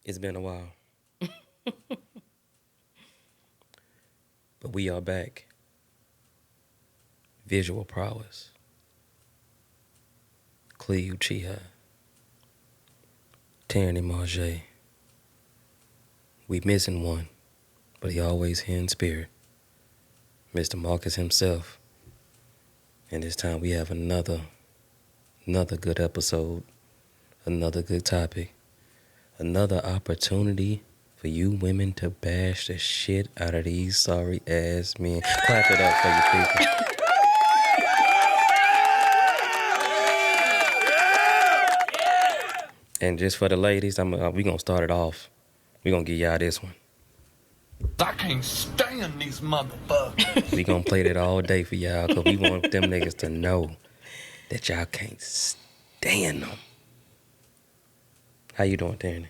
It's been a while, but we are back. Visual prowess. Cleo Uchiha. Tyranny Marjay. We missing one, but he always here in spirit. Mr. Marcus himself. And this time we have another good episode, another good topic, another opportunity for you women to bash the shit out of these sorry ass men. Clap it up for you people. And just for the ladies, we gonna start it off. We gonna give y'all this one. I can't stand these motherfuckers. We gonna play that all day for y'all, cause we want them niggas to know that y'all can't stand them. How you doing, Danny?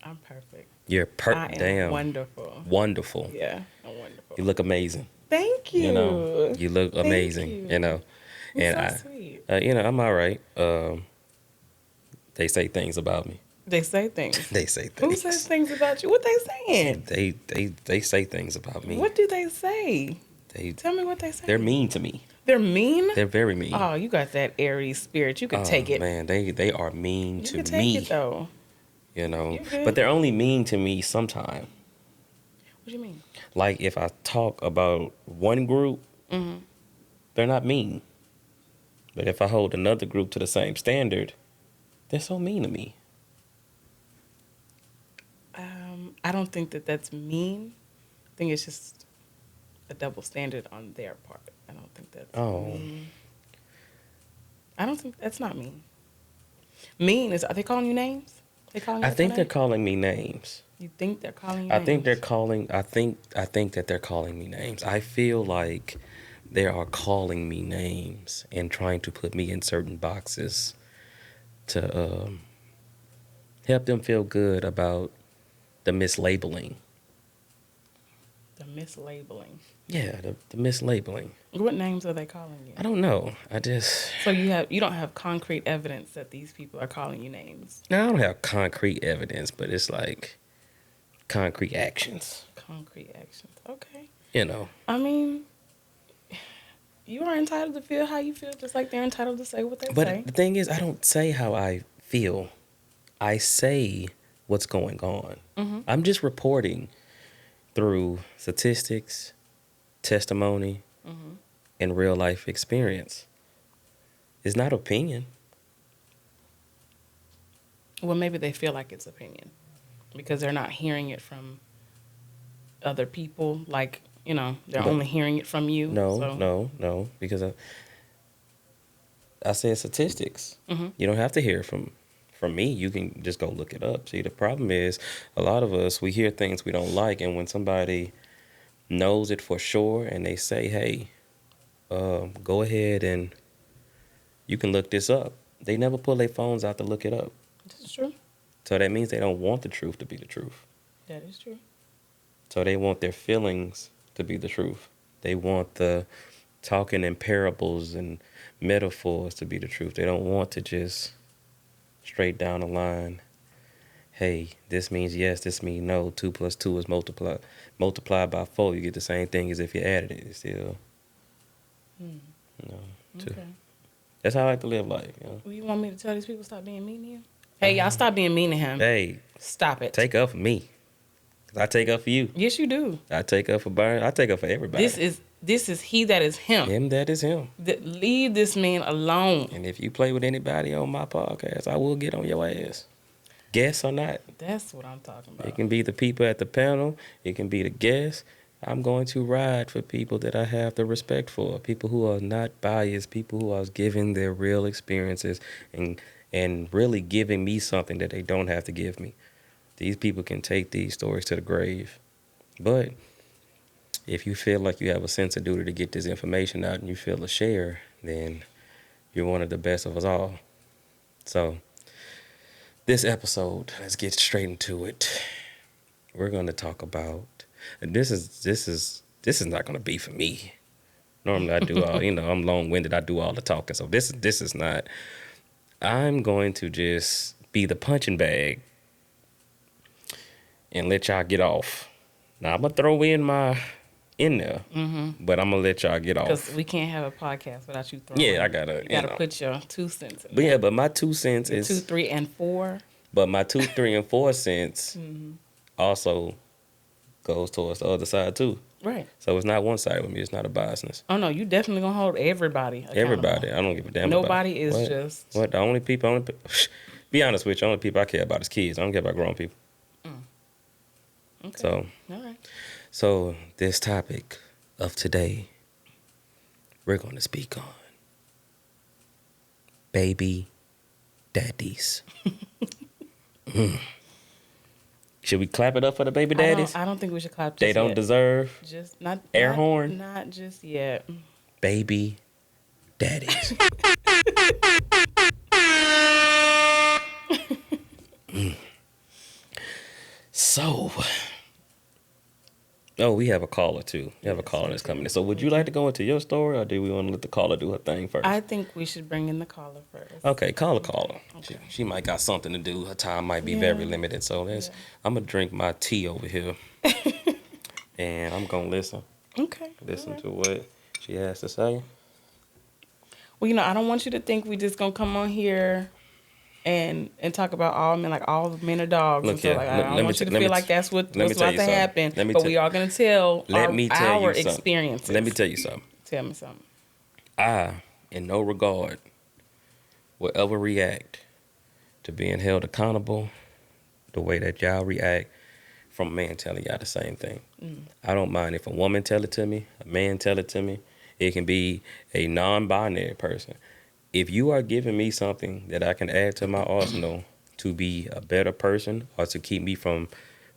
I'm perfect. You're perfect. I am Damn. wonderful. Wonderful. Yeah, I'm wonderful. You look amazing. Thank you. You know, you look amazing. You know, You're and so sweet. I'm all right. They say things about me. They say things. They say Who things. says things about you? What they saying? They say things about me. What do they say? They Tell me what they say. they're mean to me. They're mean? They're very mean. Oh, you got that Aries spirit. You can take it. Man, they are mean You to can take me. it though. You know, You good. but they're only mean to me sometime. What do you mean? Like if I talk about one group, Mm-hmm. they're not mean. But if I hold another group to the same standard, they're so mean to me. I don't think that that's mean. I think it's just a double standard on their part. I don't think that's mean. I don't think that's not mean. Mean is, are they calling you names? They calling you I think they're names? calling me names. You think they're calling you I names? think they're calling. I think that they're calling me names. I feel like they are calling me names and trying to put me in certain boxes to help them feel good about the mislabeling. The mislabeling. Yeah, the mislabeling. What names are they calling you? I don't know. I just So you don't have concrete evidence that these people are calling you names. now I don't have concrete evidence, but it's like concrete actions. Concrete actions. Okay. You know. I mean, you are entitled to feel how you feel, just like they're entitled to say what they But say. the thing is, I don't say how I feel. I say what's going on. Mm-hmm. I'm just reporting through statistics, testimony, Mm-hmm. and real life experience. It's not opinion. Well, maybe they feel like it's opinion because they're not hearing it from other people. Like, they're But- only hearing it from you. No, because I said statistics. Mm-hmm. You don't have to hear it from me. You can just go look it up. See, the problem is a lot of us, we hear things we don't like, and when somebody knows it for sure and they say, hey, go ahead and you can look this up, they never pull their phones out to look it up. This is true. So that means they don't want the truth to be the truth. That is true. So they want their feelings to be the truth. They want the talking in parables and metaphors to be the truth. They don't want to just straight down the line, hey, this means yes, this means no. 2 + 2 is multiplied by 4. You get the same thing as if you added it. It's still, two. Okay. That's how I like to live life. Well, you want me to tell these people stop being mean to you? Hey, y'all stop being mean to him. Hey, Stop it. take up for me. 'Cause I take up for you. Yes, you do. I take up for Byron. I take up for everybody. This is he that is him. Him that is him. Leave this man alone. And if you play with anybody on my podcast, I will get on your ass. Guess or not. That's what I'm talking about. It can be the people at the panel. It can be the guests. I'm going to ride for people that I have the respect for. People who are not biased. People who are giving their real experiences and really giving me something that they don't have to give me. These people can take these stories to the grave. But if you feel like you have a sense of duty to get this information out and you feel a share, then you're one of the best of us all. So this episode, let's get straight into it. We're going to talk about, and this is not going to be for me. Normally I do all, I'm long-winded. I do all the talking. So this is not. I'm going to just be the punching bag and let y'all get off. Now I'm gonna throw in there, but I'm gonna let y'all get Because off. we can't have a podcast without you throwing. Yeah, I You gotta put your 2 cents in. But yeah, but my 2 cents Your is 2, 3, and 4. But my 2, 3, and 4 cents also goes towards the other side too. Right. So it's not one side with me. It's not a biasness. Oh no, you definitely gonna hold everybody accountable. Everybody. I don't give a damn. Nobody is what? just. What? The only people. Be honest with you. Only people I care about is kids. I don't care about grown people. Okay. So. All right. So this topic of today, we're going to speak on baby daddies. Should we clap it up for the baby daddies? I don't think we should clap. They don't yet. deserve Just not air not, horn. Not just yet. Baby daddies. So, we have a caller too. We have a caller that's coming in. So, would you like to go into your story, or do we want to let the caller do her thing first? I think we should bring in the caller first. Okay, call a caller. Okay. She might got something to do. Her time might be very limited. So I'm gonna drink my tea over here, and I'm gonna listen. Okay. Listen to what she has to say. Well, I don't want you to think we just gonna come on here and talk about all men, like all men are dogs. Look and so, here, like, let- I don't let me want you t- to let me feel t- like that's what's let me about tell to you something. happen. Let me But tell- we are gonna tell Let me tell our you something. experiences. Let me tell you something. Tell me something. I, in no regard, will ever react to being held accountable the way that y'all react from a man telling y'all the same thing. I don't mind if a woman tell it to me, a man tell it to me. It can be a non-binary person. If you are giving me something that I can add to my arsenal to be a better person, or to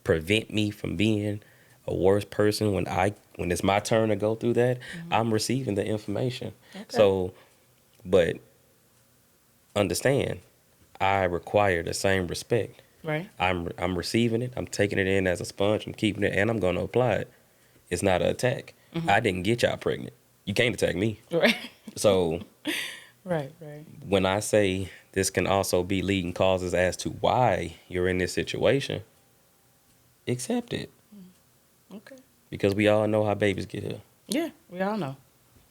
prevent me from being a worse person when it's my turn to go through that, I'm receiving the information. Okay. So, but understand, I require the same respect. Right. I'm receiving it. I'm taking it in as a sponge. I'm keeping it, and I'm going to apply it. It's not an attack. I didn't get y'all pregnant. You can't attack me. Right. So Right. when I say this can also be leading causes as to why you're in this situation, accept it, Okay. because we all know how babies get here. Yeah, we all know.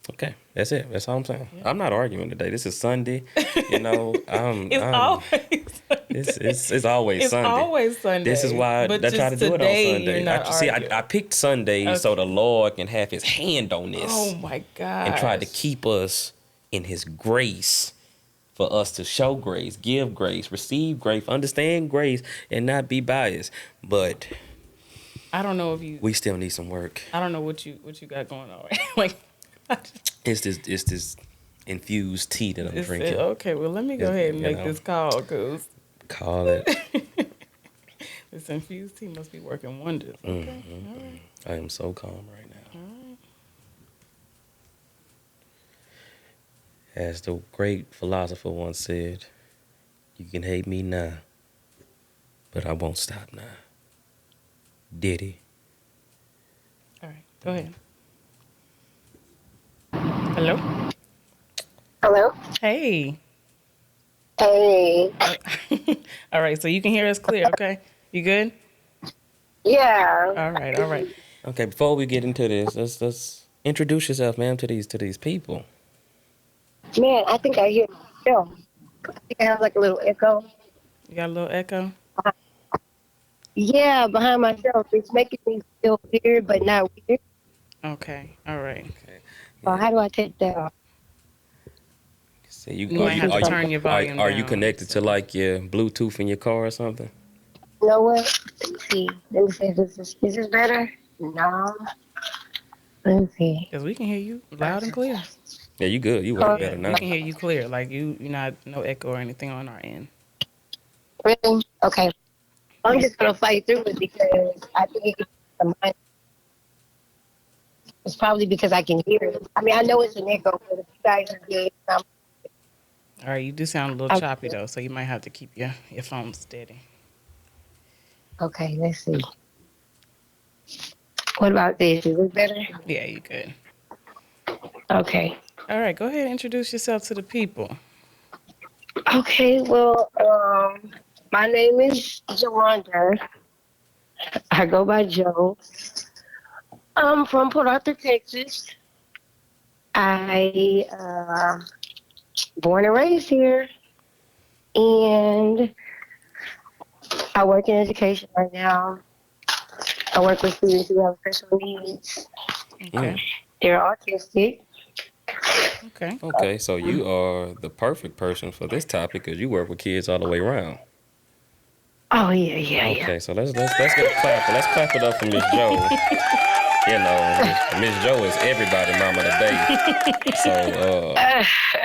Okay, that's it. That's all I'm saying. Yeah. I'm not arguing today. This is Sunday. It's always. It's always It's Sunday. always Sunday. This is why But I try to just do it on today, Sunday. you're not arguing. I picked Sunday so Okay. the Lord can have his hand on this Oh my God. and try to keep us in his grace, for us to show grace, give grace, receive grace, understand grace, and not be biased. But I don't know if you. we still need some work. I don't know what you got going on. Like. It's this infused tea that I'm drinking. Okay, well, let me go ahead and make this call, because Call it. this infused tea must be working wonders. Okay, all right. I am so calm right now. All right. As the great philosopher once said, you can hate me now, but I won't stop now. Diddy. All right, go ahead. Hello? Hello? Hey. Hey. All right, so you can hear us clear, okay? You good? Yeah. All right. Okay, before we get into this, let's introduce yourself, ma'am, to these people. Man, I think I hear myself. I think I have like a little echo. You got a little echo? Yeah, behind myself. It's making me feel weird, but not weird. Okay, all right. Okay. So how do I take that off? So You might have to turn your volume Are you down. connected to like your Bluetooth in your car or something? You know what? Let me see. Let me see if is this better? No. Let me see. Because we can hear you loud and clear. Yeah, you good. You way Oh, better We now. can hear you clear. Like, you're not, no echo or anything on our end. Really? Okay. I'm just going to fight through it because I think it's probably because I can hear it. I mean, I know it's an echo, but if you guys are good, All right, you do sound a little choppy, though, so you might have to keep your phone steady. okay, let's see. What about this? Is this better? Yeah, you good. Okay. All right, go ahead and introduce yourself to the people. Okay, well, my name is Jawanda, I go by Joe. I'm from Port Arthur, Texas. I born and raised here, and I work in education right now. I work with students who have special needs. Okay. They're autistic. Okay. Okay, so you are the perfect person for this topic because you work with kids all the way around. Oh yeah. Okay, so let's get a clap. Let's clap it up for Miss Joe. You know, Miss Joe is everybody mama today. So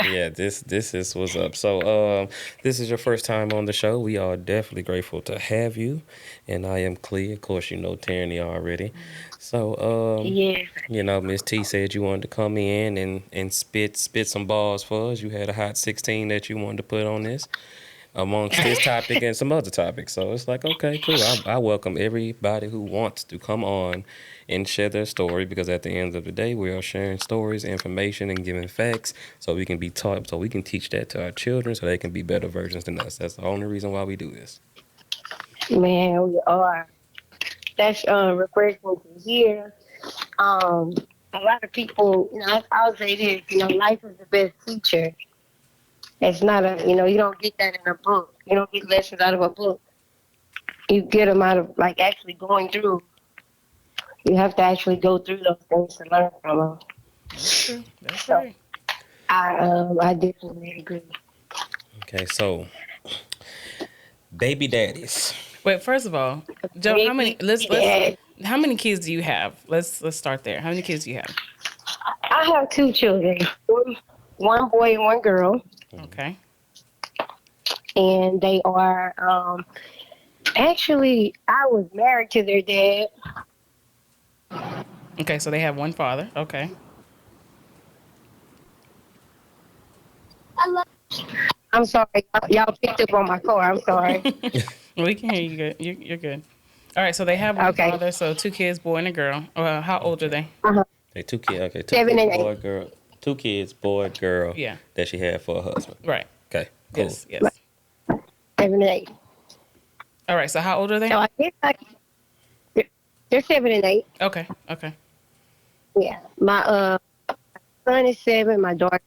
yeah, this is what's up. So this is your first time on the show. We are definitely grateful to have you, and I am Clea. Of course, you know Tierney already. So Yeah. you know, Miss T said you wanted to come in and spit some balls for us. You had a hot 16 that you wanted to put on this amongst this topic and some other topics. So it's like, okay, cool. I welcome everybody who wants to come on and share their story, because at the end of the day, we are sharing stories, information, and giving facts so we can be taught, so we can teach that to our children so they can be better versions than us. That's the only reason why we do this. Man, we are. That's refreshing to hear. A lot of people, I'll say this, life is the best teacher. It's not you don't get that in a book. You don't get lessons out of a book. You get them out of, like, actually going through. You have to actually go through those things to learn from them. That's true. That's So, right. I definitely agree. Okay, so baby daddies. Wait, first of all, Joe, how many? Yeah. How many kids do you have? Let's start there. How many kids do you have? I have 2 children, one boy and one girl, Okay. and they are actually, I was married to their dad. Okay, so they have one father. Okay. I'm sorry, y'all picked up on my car. I'm sorry. We can hear you good. You're good. All right, so they have one Okay. father, so 2 kids, boy and a girl. How old are they? Hey, 2 kids. Okay, 2 7 kids, and boy, girl. 2 kids, boy, girl. Yeah. That she had for her husband. Right. Okay, cool. Yes. 7 and 8. All right, so how old are they? So I guess they're 7 and 8. Okay. Yeah. My son is 7. My daughter.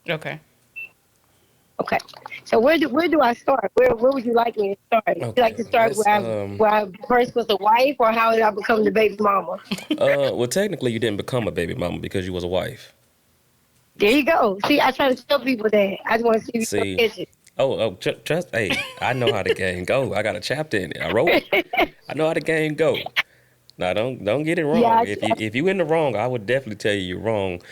Okay. Okay. So where do I start? Where would you like me to start? Would you like to start where I first was a wife, or how did I become the baby mama? Well, technically, you didn't become a baby mama because you was a wife. There you go. See, I try to tell people that. I just want to see if See. you catch it. Trust. Hey, I know how the game go. I got a chapter in it. I wrote it. I know how the game go. Now, don't get it wrong. Yeah, If you in the wrong, I would definitely tell you you're wrong.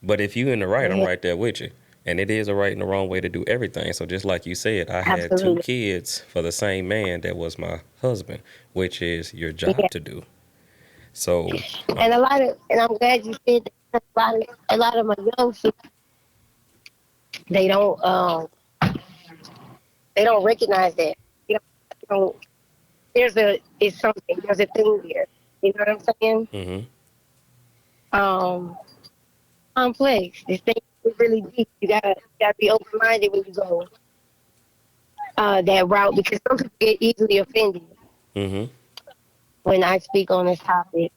But if you in the right, I'm right there with you. And it is a right and a wrong way to do everything. So just like you said, I had 2 Absolutely. kids for the same man that was my husband, which is your job to do. So And I'm glad you said that. A lot of my young people, they don't recognize that. It's something. There's a thing there. You know what I'm saying? mhm. Complex. This thing is really deep. You gotta be open minded when you go that route, because some people get easily offended Mhm. when I speak on this topic.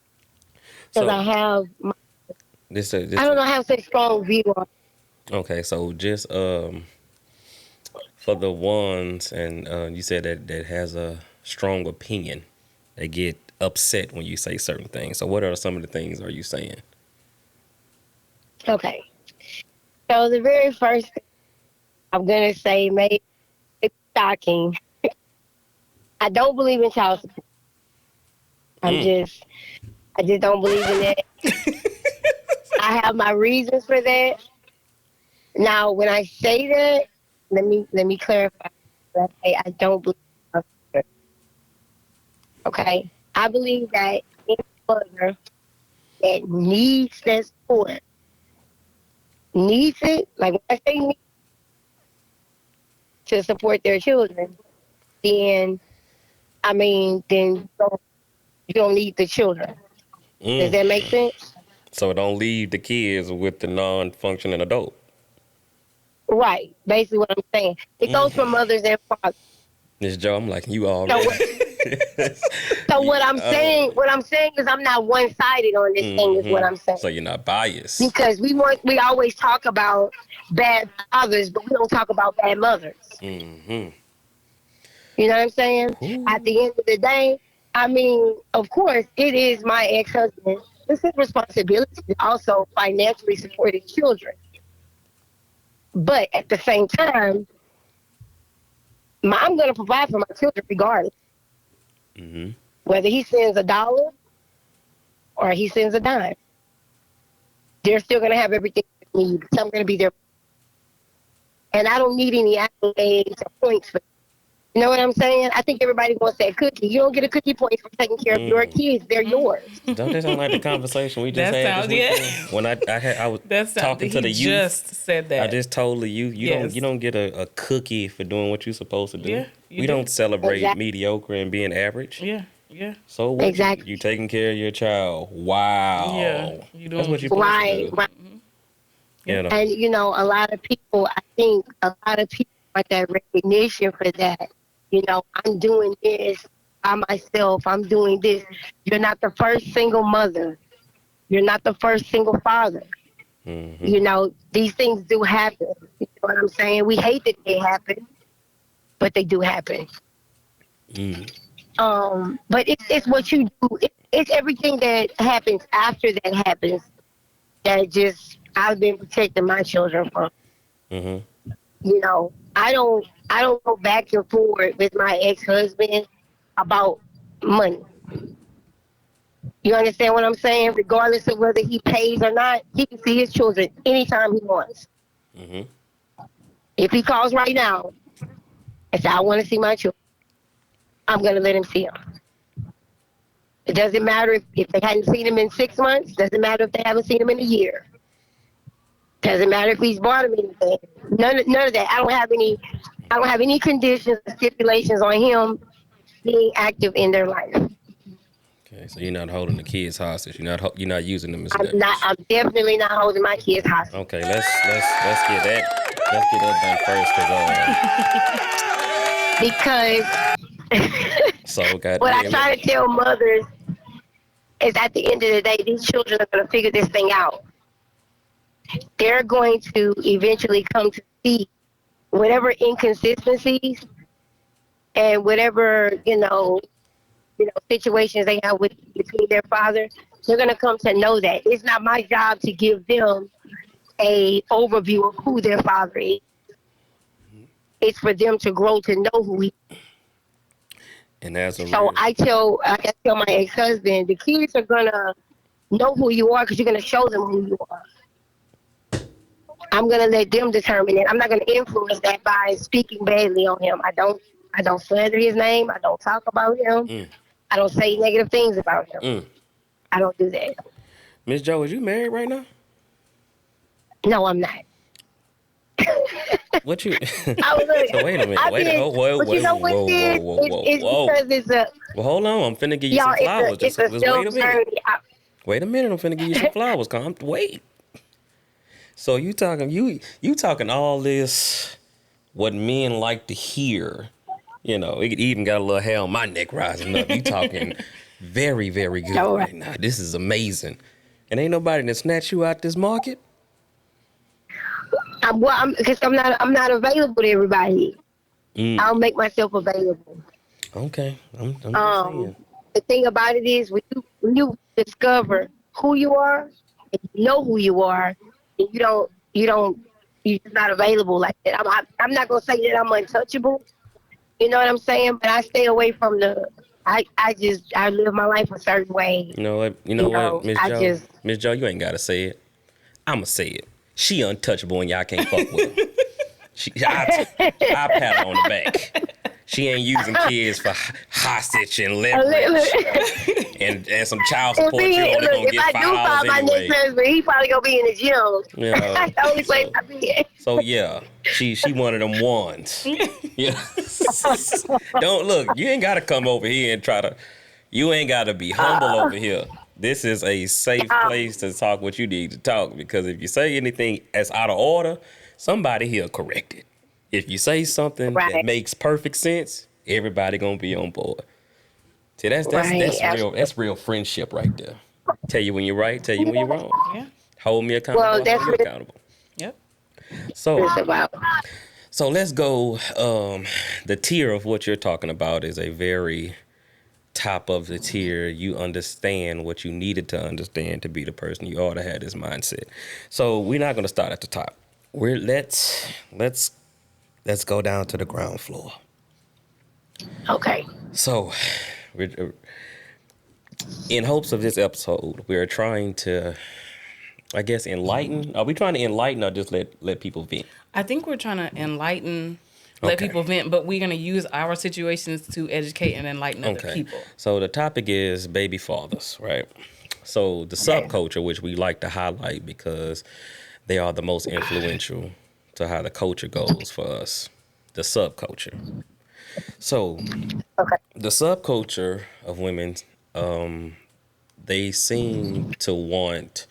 Because So I have, I don't know, I have such strong view on. Okay, so just for the ones, and you said that has a strong opinion, they get upset when you say certain things. So what are some of the things are you saying? Okay. So the very first thing I'm gonna say, maybe it's shocking. I don't believe in child support. I just don't believe in that. I have my reasons for that. Now, when I say that, let me clarify. I don't believe in child support. Okay, I believe that any mother that needs that support needs it. Like, when I say need to support their children, then then you don't need the children. Does that make sense? So don't leave the kids with the non-functioning adult. Right. Basically what I'm saying. It goes for mothers and fathers. Miss Joe, I'm like, you So already. So what I'm saying is I'm not one-sided on this thing is what I'm saying. So you're not biased. Because we always talk about bad fathers, but we don't talk about bad mothers. Mm-hmm. You know what I'm saying? Ooh. At the end of the day, I mean, of course, it is my ex-husband. It's his responsibility to also financially support his children. But at the same time, I'm going to provide for my children regardless. Mm-hmm. Whether he sends $1 or he sends a dime, they're still going to have everything they need. So I'm going to be there. And I don't need any accolades or points for. You know what I'm saying? I think everybody wants that cookie. You don't get a cookie point for taking care of your kids. They're yours. Don't that sound like the conversation we just That had sounds- this weekend? When I was talking to the he youth. just said that. I just told the youth Yes. you don't get a cookie for doing what you're supposed to do. Yeah, you we do. don't celebrate Exactly. mediocre and being average. Yeah. So what? Exactly. You taking care of your child. Wow. Yeah, you doing That's what you're supposed Right, to do. right. You know. And, you know, a lot of people want that recognition for that. You know, I'm doing this by myself. I'm doing this. You're not the first single mother. You're not the first single father. Mm-hmm. You know, these things do happen. You know what I'm saying? We hate that they happen, but they do happen. Mm. But it's what you do. It's everything that happens after that happens that just I've been protecting my children from. Mm-hmm. You know, I don't go back and forth with my ex-husband about money. You understand what I'm saying? Regardless of whether he pays or not, he can see his children anytime he wants. Mm-hmm. If he calls right now and says, I want to see my children, I'm going to let him see them. It doesn't matter if they hadn't seen him in 6 months. Doesn't matter if they haven't seen him in a year. Doesn't matter if he's bought him anything. None of that. I don't have any conditions or stipulations on him being active in their life. Okay, so you're not holding the kids hostage. You're not using them as leverage. I'm definitely not holding my kids hostage. Okay, let's get that Because so God what I damn try it. to tell mothers is at the end of the day, these children are going to figure this thing out. They're going to eventually come to see whatever inconsistencies and whatever, you know, situations they have between their father. They're going to come to know that. It's not my job to give them a overview of who their father is. It's for them to grow to know who he is. And as a So I tell my ex-husband, the kids are going to know who you are because you're going to show them who you are. I'm going to let them determine it. I'm not going to influence that by speaking badly on him. I don't slander his name. I don't talk about him. I don't say negative things about him. I don't do that. Miss Joe, is you married right now? No, I'm not. What you? So wait a minute. Whoa. Because it's a. Well, hold on. I'm finna give you some flowers. Just wait a minute. Wait a minute. I'm finna give you some flowers. Wait. So you talking all this what men like to hear. You know, it even got a little hair on my neck rising up. You talking very, very good right now. This is amazing. And ain't nobody that snatch you out this market? Because I'm not available to everybody. I'll make myself available. Okay. I'm just saying. The thing about it is when you discover who you are and you know who you are, and you're not available like that. I'm not gonna say that I'm untouchable. You know what I'm saying? But I stay away from I live my life a certain way. You know what, Miss Joe, you ain't gotta say it. I'ma say it. She untouchable and y'all can't fuck with her. I pat her on the back. She ain't using kids for hostage and leverage and some child support. You only gonna get $5 anyway. Next husband, he probably gonna be in the gym. Yeah. That's the only place I be at. So yeah, she one of them ones. Yeah. Don't look. You ain't gotta come over here and try to. You ain't gotta be humble over here. This is a safe place to talk what you need to talk, because if you say anything that's out of order, somebody here correct it. If you say something that makes perfect sense, everybody gonna be on board. See, that's Right. real. That's real friendship right there. Tell you when you're right. Tell you when you're wrong. Yeah. Hold me accountable. Well, Hold that's you what accountable. Yep. So, it's about. so let's go. The tier of what you're talking about is a very top of the tier. You understand what you needed to understand to be the person you ought to have this mindset. So we're not going to start at the top. Let's go down to the ground floor. Okay. So, we're, in hopes of this episode, we're trying to, I guess, enlighten. Are we trying to enlighten or just let people vent? I think we're trying to enlighten, let Okay. people vent, but we're going to use our situations to educate and enlighten other people. So the topic is baby fathers, right? So the subculture, which we like to highlight because they are the most influential to how the culture goes for us, the subculture. So Okay. the subculture of women, they seem to want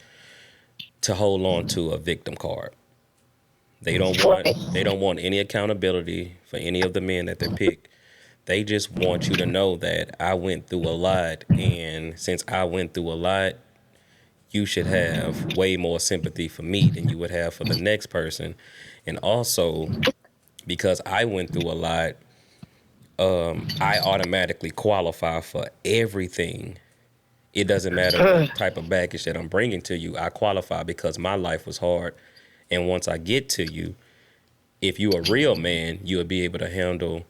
to hold on to a victim card. They don't want any accountability for any of the men that they pick. They just want you to know that I went through a lot, and since I went through a lot, you should have way more sympathy for me than you would have for the next person. And also, because I went through a lot, I automatically qualify for everything. It doesn't matter what type of baggage that I'm bringing to you. I qualify because my life was hard. And once I get to you, if you a real man, you'll be able to handle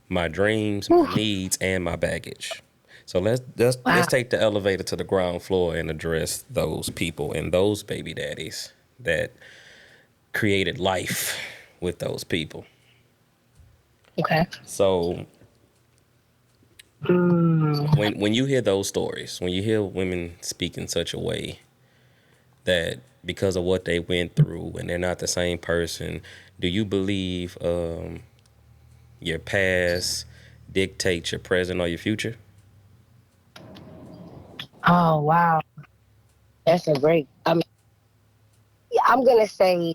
my dreams, my needs, and my baggage. So let's take the elevator to the ground floor and address those people and those baby daddies that created life with those people. Okay. So when you hear those stories, when you hear women speak in such a way that because of what they went through and they're not the same person, do you believe your past dictates your present or your future? Oh wow, that's a great. Yeah, I'm gonna say,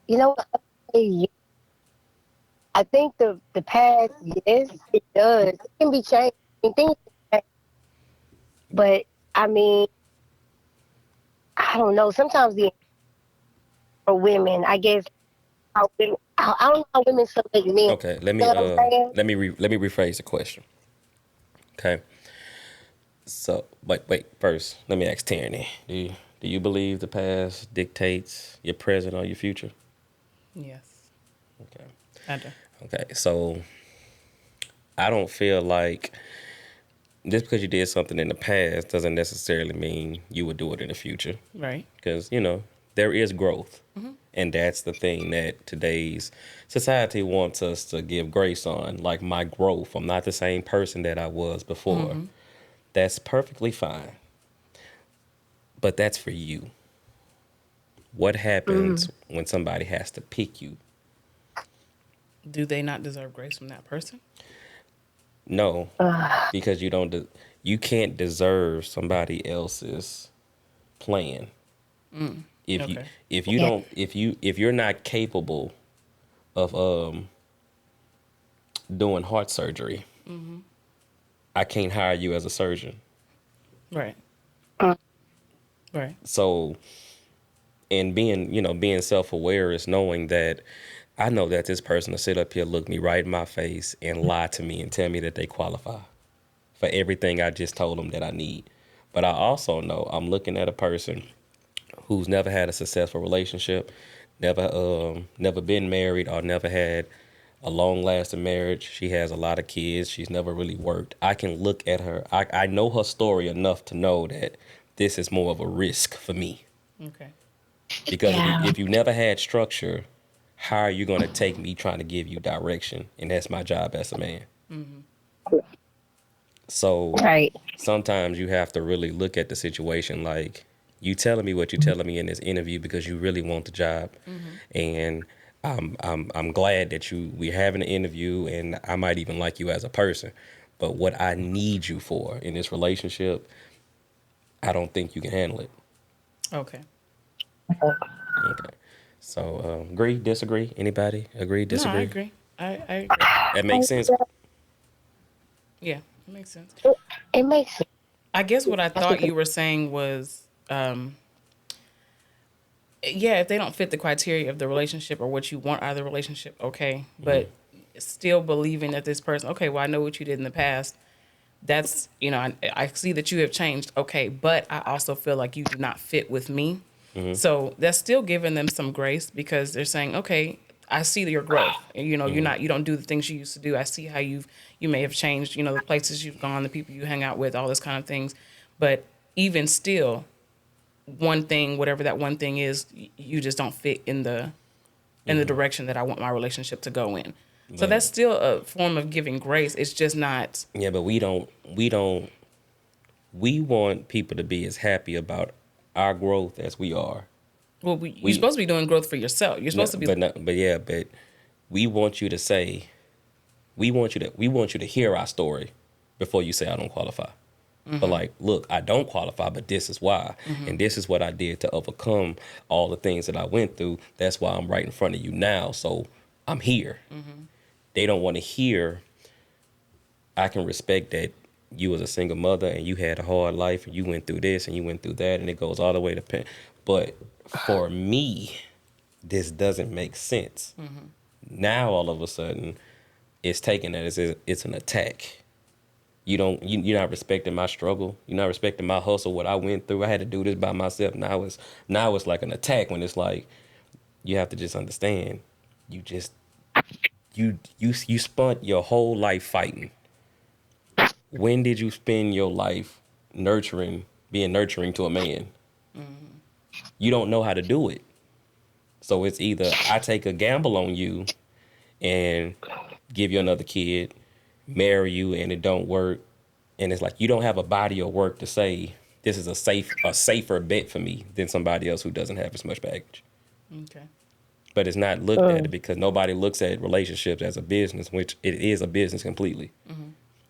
you know, what? I think the past, yes, it does. It can be changed. I mean, things can change. But I mean, I don't know. Sometimes for women, I guess how women, I don't know how women select men. Okay, You know what I'm saying? let me rephrase the question. Okay. So wait. First, let me ask Tierney. Do you believe the past dictates your present or your future? Yes. Okay. I do. Okay. So I don't feel like just because you did something in the past doesn't necessarily mean you would do it in the future. Right. Because there is growth, and that's the thing that today's society wants us to give grace on. Like my growth, I'm not the same person that I was before. That's perfectly fine. But that's for you. What happens when somebody has to pick you? Do they not deserve grace from that person? No, because you can't deserve somebody else's plan. If you Okay. if you don't if you're not capable of doing heart surgery, I can't hire you as a surgeon. Right. Right. So, and being self-aware is knowing that I know that this person will sit up here, look me right in my face and lie to me and tell me that they qualify for everything I just told them that I need. But I also know I'm looking at a person who's never had a successful relationship, never been married or never had a long lasting marriage. She has a lot of kids. She's never really worked. I can look at her. I know her story enough to know that this is more of a risk for me. Okay. Because Yeah. if you never had structure, how are you going to take me trying to give you direction? And that's my job as a man. So Right. sometimes you have to really look at the situation like you telling me what you're telling me in this interview because you really want the job. And I'm glad that we're having an interview and I might even like you as a person. But what I need you for in this relationship, I don't think you can handle it. Okay. Okay. So agree, disagree? Anybody agree, No, I disagree? agree. I agree. That makes sense. Yeah, it makes sense. It makes sense. I guess what I That's thought what you were saying was, yeah, if they don't fit the criteria of the relationship or what you want out of the relationship, okay. But still believing that this person, okay, well, I know what you did in the past. That's, I see that you have changed. Okay. But I also feel like you do not fit with me. So that's still giving them some grace because they're saying, okay, I see your growth. And, you don't do the things you used to do. I see how you may have changed, the places you've gone, the people you hang out with, all this kind of things. But even still, one thing, whatever that one thing is, you just don't fit in the direction that I want my relationship to go in. So But that's still a form of giving grace. It's just not. yeah, but we want people to be as happy about our growth as we are. Well, you're We supposed to be doing growth for yourself. You're no, supposed to be. but we want you to say we want you to hear our story before you say I don't qualify. But like, look, I don't qualify, but this is why. And this is what I did to overcome all the things that I went through. That's why I'm right in front of you now. So I'm here. They don't want to hear, I can respect that you was a single mother and you had a hard life and you went through this and you went through that and it goes all the way to but for me, this doesn't make sense. Now all of a sudden it's taken as it's an attack. You're not respecting my struggle. You're not respecting my hustle, what I went through. I had to do this by myself. Now it's like an attack when it's like you have to just understand. You just you spent your whole life fighting. When did you spend your life being nurturing to a man? You don't know how to do it. So it's either I take a gamble on you and give you another kid, marry you, and it don't work. And it's like you don't have a body of work to say this is a safer bet for me than somebody else who doesn't have as much baggage. Okay. But it's not looked at it because nobody looks at relationships as a business, which it is a business completely.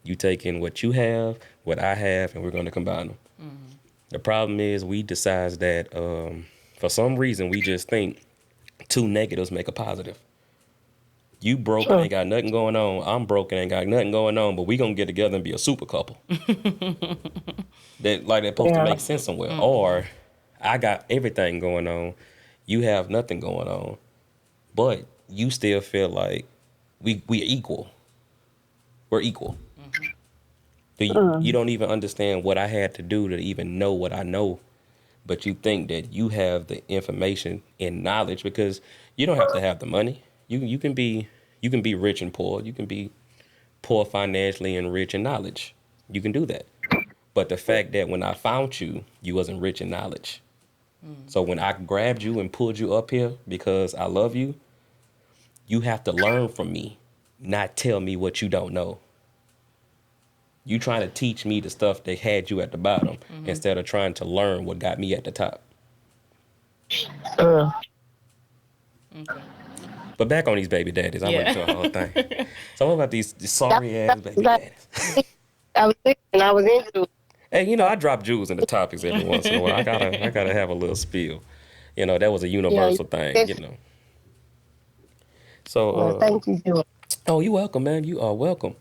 You take in what you have, what I have, and we're going to combine them. The problem is we decide that for some reason we just think two negatives make a positive. You broke and ain't got nothing going on. I'm broke and ain't got nothing going on, but we gonna get together and be a super couple. That's supposed to make sense somewhere. Or I got everything going on, you have nothing going on, but you still feel like we equal. We're equal. You don't even understand what I had to do to even know what I know, but you think that you have the information and knowledge because you don't have to have the money. You can be rich and poor. You can be poor financially and rich in knowledge. You can do that. But the fact that when I found you, you wasn't rich in knowledge. So when I grabbed you and pulled you up here because I love you, you have to learn from me, not tell me what you don't know. You trying to teach me the stuff that had you at the bottom instead of trying to learn what got me at the top. Uh, But back on these baby daddies, I went Yeah. through a whole thing. So what about these sorry ass baby daddies? I was into it. Hey, I drop jewels in the topics every once in a while. I gotta have a little spill. That was a universal thing. So Well, thank you, Stuart. oh, you welcome, man. You are welcome.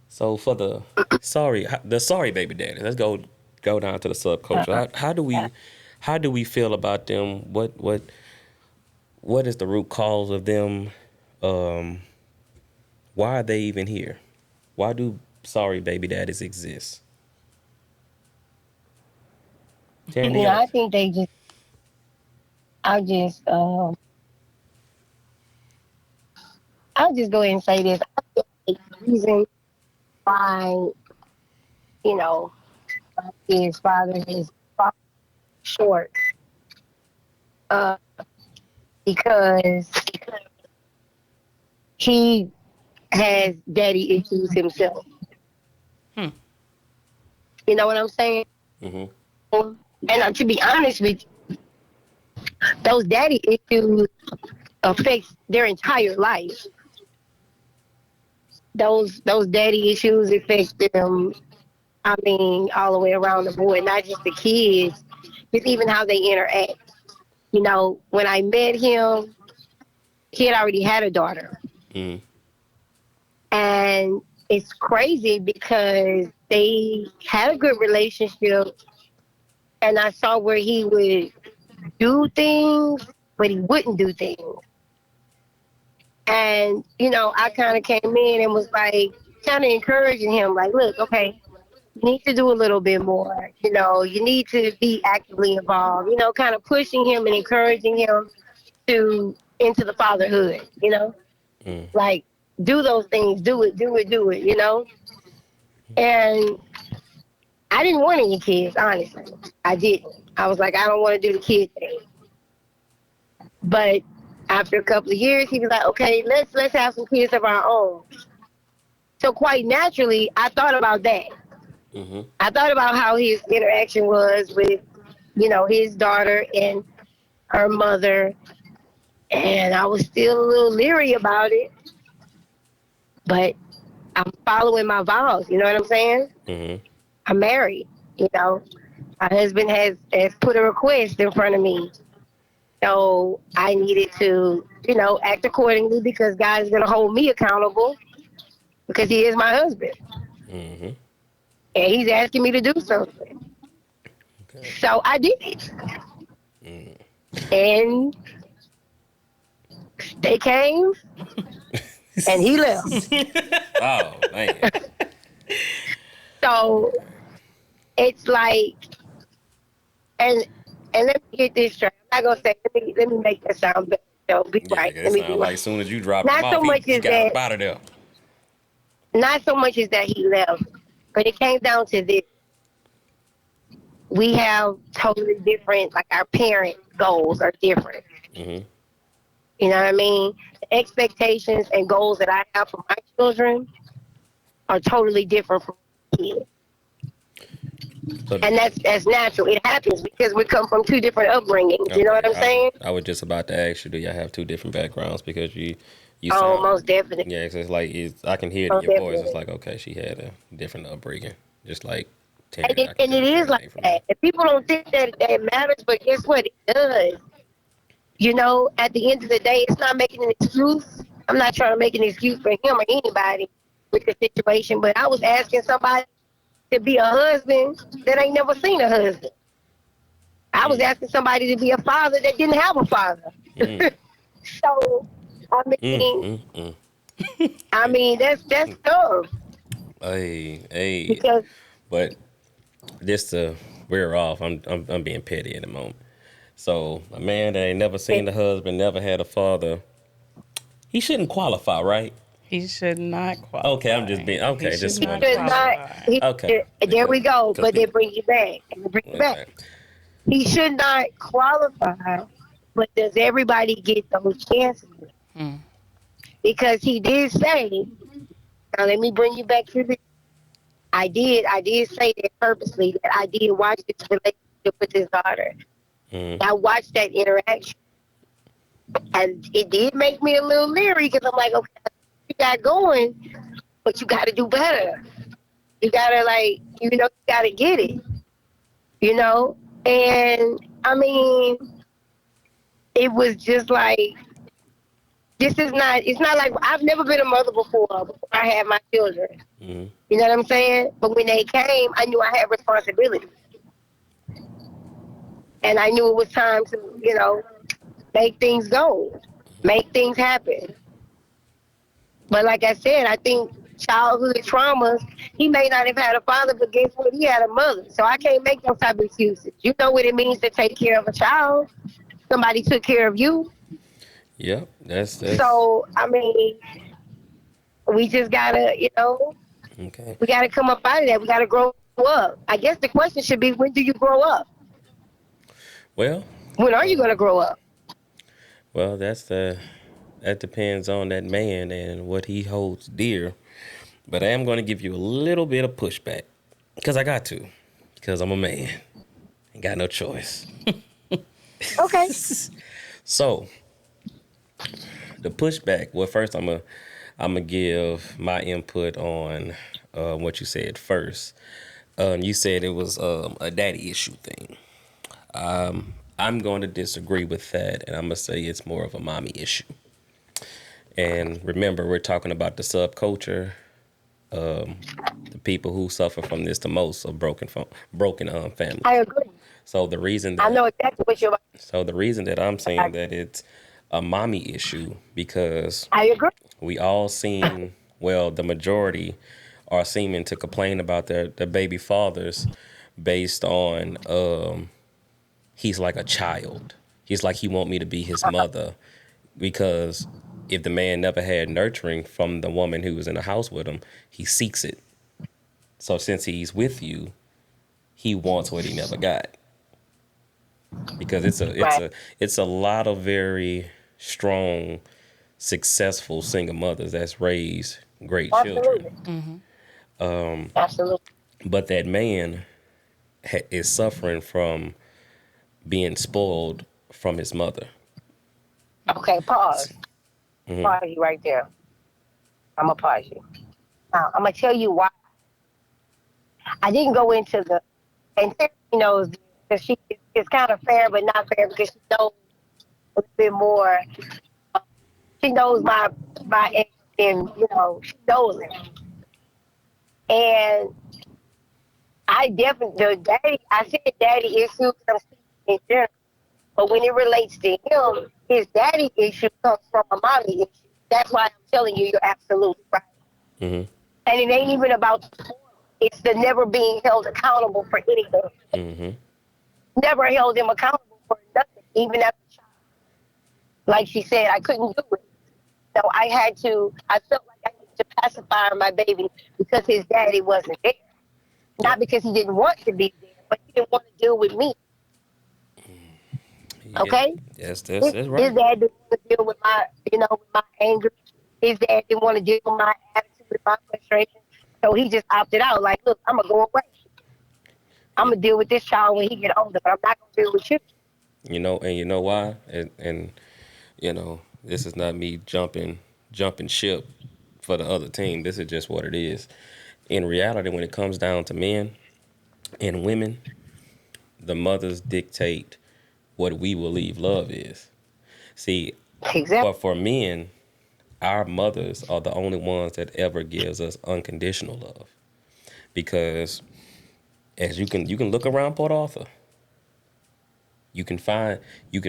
So for the sorry baby daddies, let's go down to the subculture. How do we feel about them? What is the root cause of them? Why are they even here? Why do sorry baby daddies exist? Tandy, I think they just. I'll just. I'll just go ahead and say this. I feel like the reason why, his father is short, because he has daddy issues himself. You know what I'm saying? Mhm. And to be honest with you, those daddy issues affect their entire life. Those daddy issues affect them. I mean, all the way around the board, not just the kids, it's even how they interact. When I met him, he had already had a daughter. Mhm. And it's crazy because they had a good relationship, and I saw where he would do things, but he wouldn't do things. And, I kind of came in and was like, kind of encouraging him, like, look, okay, you need to do a little bit more. You need to be actively involved, kind of pushing him and encouraging him into the fatherhood, Mm. like do those things, do it, And I didn't want any kids, honestly. I didn't. I was like, I don't want to do the kid thing. But after a couple of years, he was like, okay, let's have some kids of our own. So quite naturally, I thought about that. Mm-hmm. I thought about how his interaction was with, his daughter and her mother. And I was still a little leery about it. But I'm following my vows. You know what I'm saying? Mm-hmm. I'm married. My husband has put a request in front of me. So I needed to, act accordingly because God is going to hold me accountable because he is my husband. Mm-hmm. And he's asking me to do something. Okay. So I did it. Mm. And they came and he left. Oh man. So it's like, and let me get this straight. I'm not gonna say let me make that sound better. Be Yeah, right. it Let me be sounds like right. as soon as you dropped him Not so off, much he as got up that. out of there. Not so much as that he left, but it came down to this. We have totally different, like our parent goals are different. Mm-hmm. You know what I mean? The expectations and goals that I have for my children are totally different from kids. But And that's natural. It happens because we come from two different upbringings. You know what okay, I'm saying? I was just about to ask you, do y'all have two different backgrounds? Because you Oh, sound most definitely. yeah, it's like I can hear it in Most your voice. It's definitely. like okay, she had a different upbringing, just like And Terry. I it, can and tell it is Terry like came from there. that. And people don't think that matters, but guess what? It does. At the end of the day, it's not making an excuse. I'm not trying to make an excuse for him or anybody with the situation, but I was asking somebody to be a husband that ain't never seen a husband. I was Mm, asking somebody to be a father that didn't have a father. mm, So, I mm, mean, mm, mm. that's tough Hey, because but just to wear off, I'm being petty at the moment. So a man that ain't never seen a husband, never had a father, he shouldn't qualify, right? He should not Okay, I'm just qualify. being He okay. should Just he not wanted to should make sure. not. qualify. Okay, There we go. because But they people. bring you back. Okay. He should not qualify. But does everybody get those chances? Hmm. Because he did say. Now let me bring you back to this. I did say that purposely that I did watch this relationship with his daughter. Mm, I watched that interaction, and it did make me a little leery because I'm like, okay, you got going, but you got to do better. You gotta you gotta get it, And I mean, it was just like this is not. It's not like I've never been a mother before I had my children. mm, You know what I'm saying? But when they came, I knew I had responsibility, and I knew it was time to make things go, make things happen. But like I said, I think childhood traumas. He may not have had a father, but guess what? He had a mother. So I can't make those type of excuses. You know what it means to take care of a child. Somebody took care of you. yep. That's So I mean, we just gotta, okay. we gotta come up out of that. We gotta grow up. I guess the question should be, when do you grow up? Well, When are you uh, gonna grow up? well, that depends on that man and what he holds dear. But I am going to give you a little bit of pushback because I got to, because I'm a man, ain't got no choice. Okay. So the pushback. Well, first I'm gonna give my input on what you said first. You said it was a daddy issue thing. I'm going to disagree with that, and I'm gonna say it's more of a mommy issue. And remember, we're talking about the subculture the people who suffer from this the most are broken I families. agree. So the reason I that know exactly what you're. I'm saying that it's a mommy issue because I agree. we all seem, well, the majority are seeming to complain about their baby fathers based on he's like a child. He's like he want me to be his mother because if the man never had nurturing from the woman who was in the house with him, he seeks it. So since he's with you, he wants what he never got. Because Right. it's a lot of very strong, successful single mothers that's raised great children. Absolutely. Absolutely. But that man is suffering from being spoiled from his mother. Okay, pause. Hmm. Pause you right there. I'm gonna pause you. Now, I'm gonna tell you why. I didn't go into the, and Tiffany knows because she is kind of fair, but not fair because she knows a little bit more. She knows my ex, and she knows it. And I definitely the daddy. I said daddy issues. I'm speaking in general, but when it relates to him, his daddy issue comes from a mommy issue. That's why I'm telling you, you're absolutely right. Hmm. And it ain't even about the spoil. It's the never being held accountable for anything. Hmm. Never held him accountable for nothing, even as a child. Like she said, I couldn't do it. So I felt like I needed to pacify my baby because his daddy wasn't there. Not Yep. because he didn't want to be there, but he didn't want to deal with me. Yeah. Okay? Yes, His, that's his right. dad didn't want to deal with with my anger. His dad didn't want to deal with my attitude and my frustration. So he just opted out. Like, look, I'm gonna go away. I'm Yeah. gonna deal with this child when he get older, but I'm not gonna deal with you. And you know why? And this is not me jumping ship for the other team. This is just what it is. In reality, when it comes down to men and women, the mothers dictate what we believe love is. See, Exactly. for men, our mothers are the only ones that ever gives us unconditional love. Because as you can look around Port Arthur, you can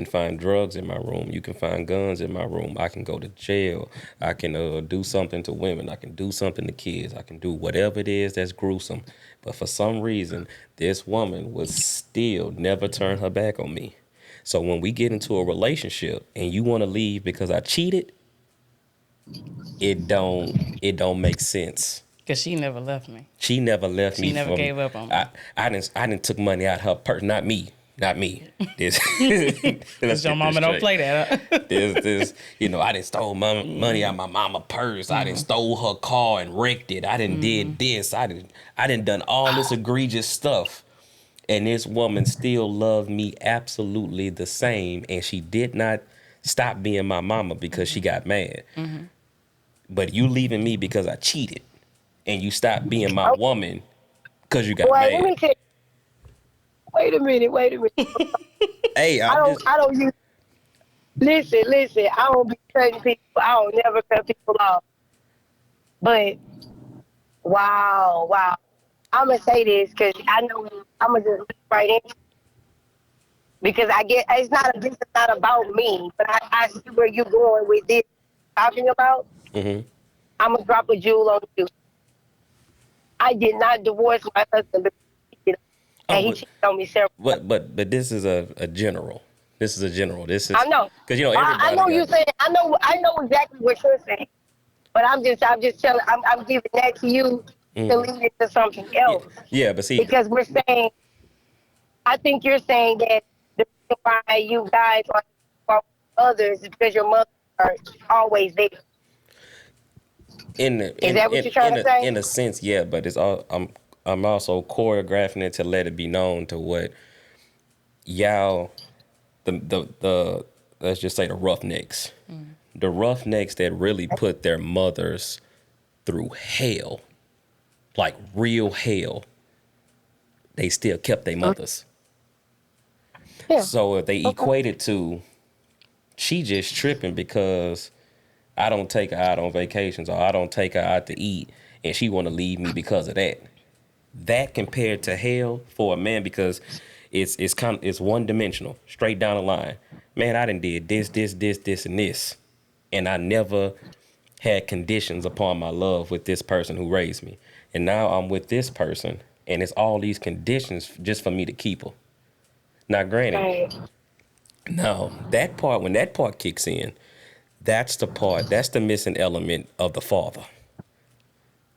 find drugs in my room. You can find guns in my room. I can go to jail. I can do something to women. I can do something to kids. I can do whatever it is that's gruesome. But for some reason, this woman would still never turn her back on me. So when we get into a relationship and you want to leave because I cheated, it don't make sense. Because she never left me. She never left She me never from. gave up on me. I didn't took money out her purse. Not me. Not me. This. Because your mama don't play that. Huh? This. I didn't stole money out my mama purse. I didn't stole her car and wrecked it. I didn't did this. I didn't done all this egregious stuff. And this woman still loved me absolutely the same. And she did not stop being my mama because she got mad. But you leaving me because I cheated. And you stopped being my Okay. woman because you got Wait, let mad. me tell you. Wait a minute. Wait a minute. Hey, I I'm don't. just. I don't use. Listen. Listen. I don't be cutting people. I don't never cut people off. But wow. I'm gonna say this because I know I'm gonna just leap right in because I get it's not. This is not about me, but I see where you're going with this. Talking about. Hmm. I'm gonna drop a jewel on you. I did not divorce my husband because he cheated, Oh, and he cheated on me several times. but this is a general. This is a general. This I is know. because I everybody know got. you saying. I know exactly what you're saying. But I'm just telling. I'm giving that to you to Hmm. lead into something Yeah, else yeah, but see, because we're saying. I think you're saying that the reason why you guys are others is because your mother are always there. in the, Is in that what in you're trying in to a say? in a sense, yeah, but it's all I'm also choreographing it to let it be known to what y'all the let's just say the roughnecks, the roughnecks that really put their mothers through hell, like real hell. They still kept their mothers. Yeah. So if they Okay. equate it to she just tripping because I don't take her out on vacations or I don't take her out to eat and she want to leave me because of that. That compared to hell for a man, because it's one dimensional, straight down the line. Man, I done did this, and this, and I never had conditions upon my love with this person who raised me, and now I'm with this person, and it's all these conditions just for me to keep her. Now, granted, Right. now that part, when that part kicks in, that's the missing element of the father,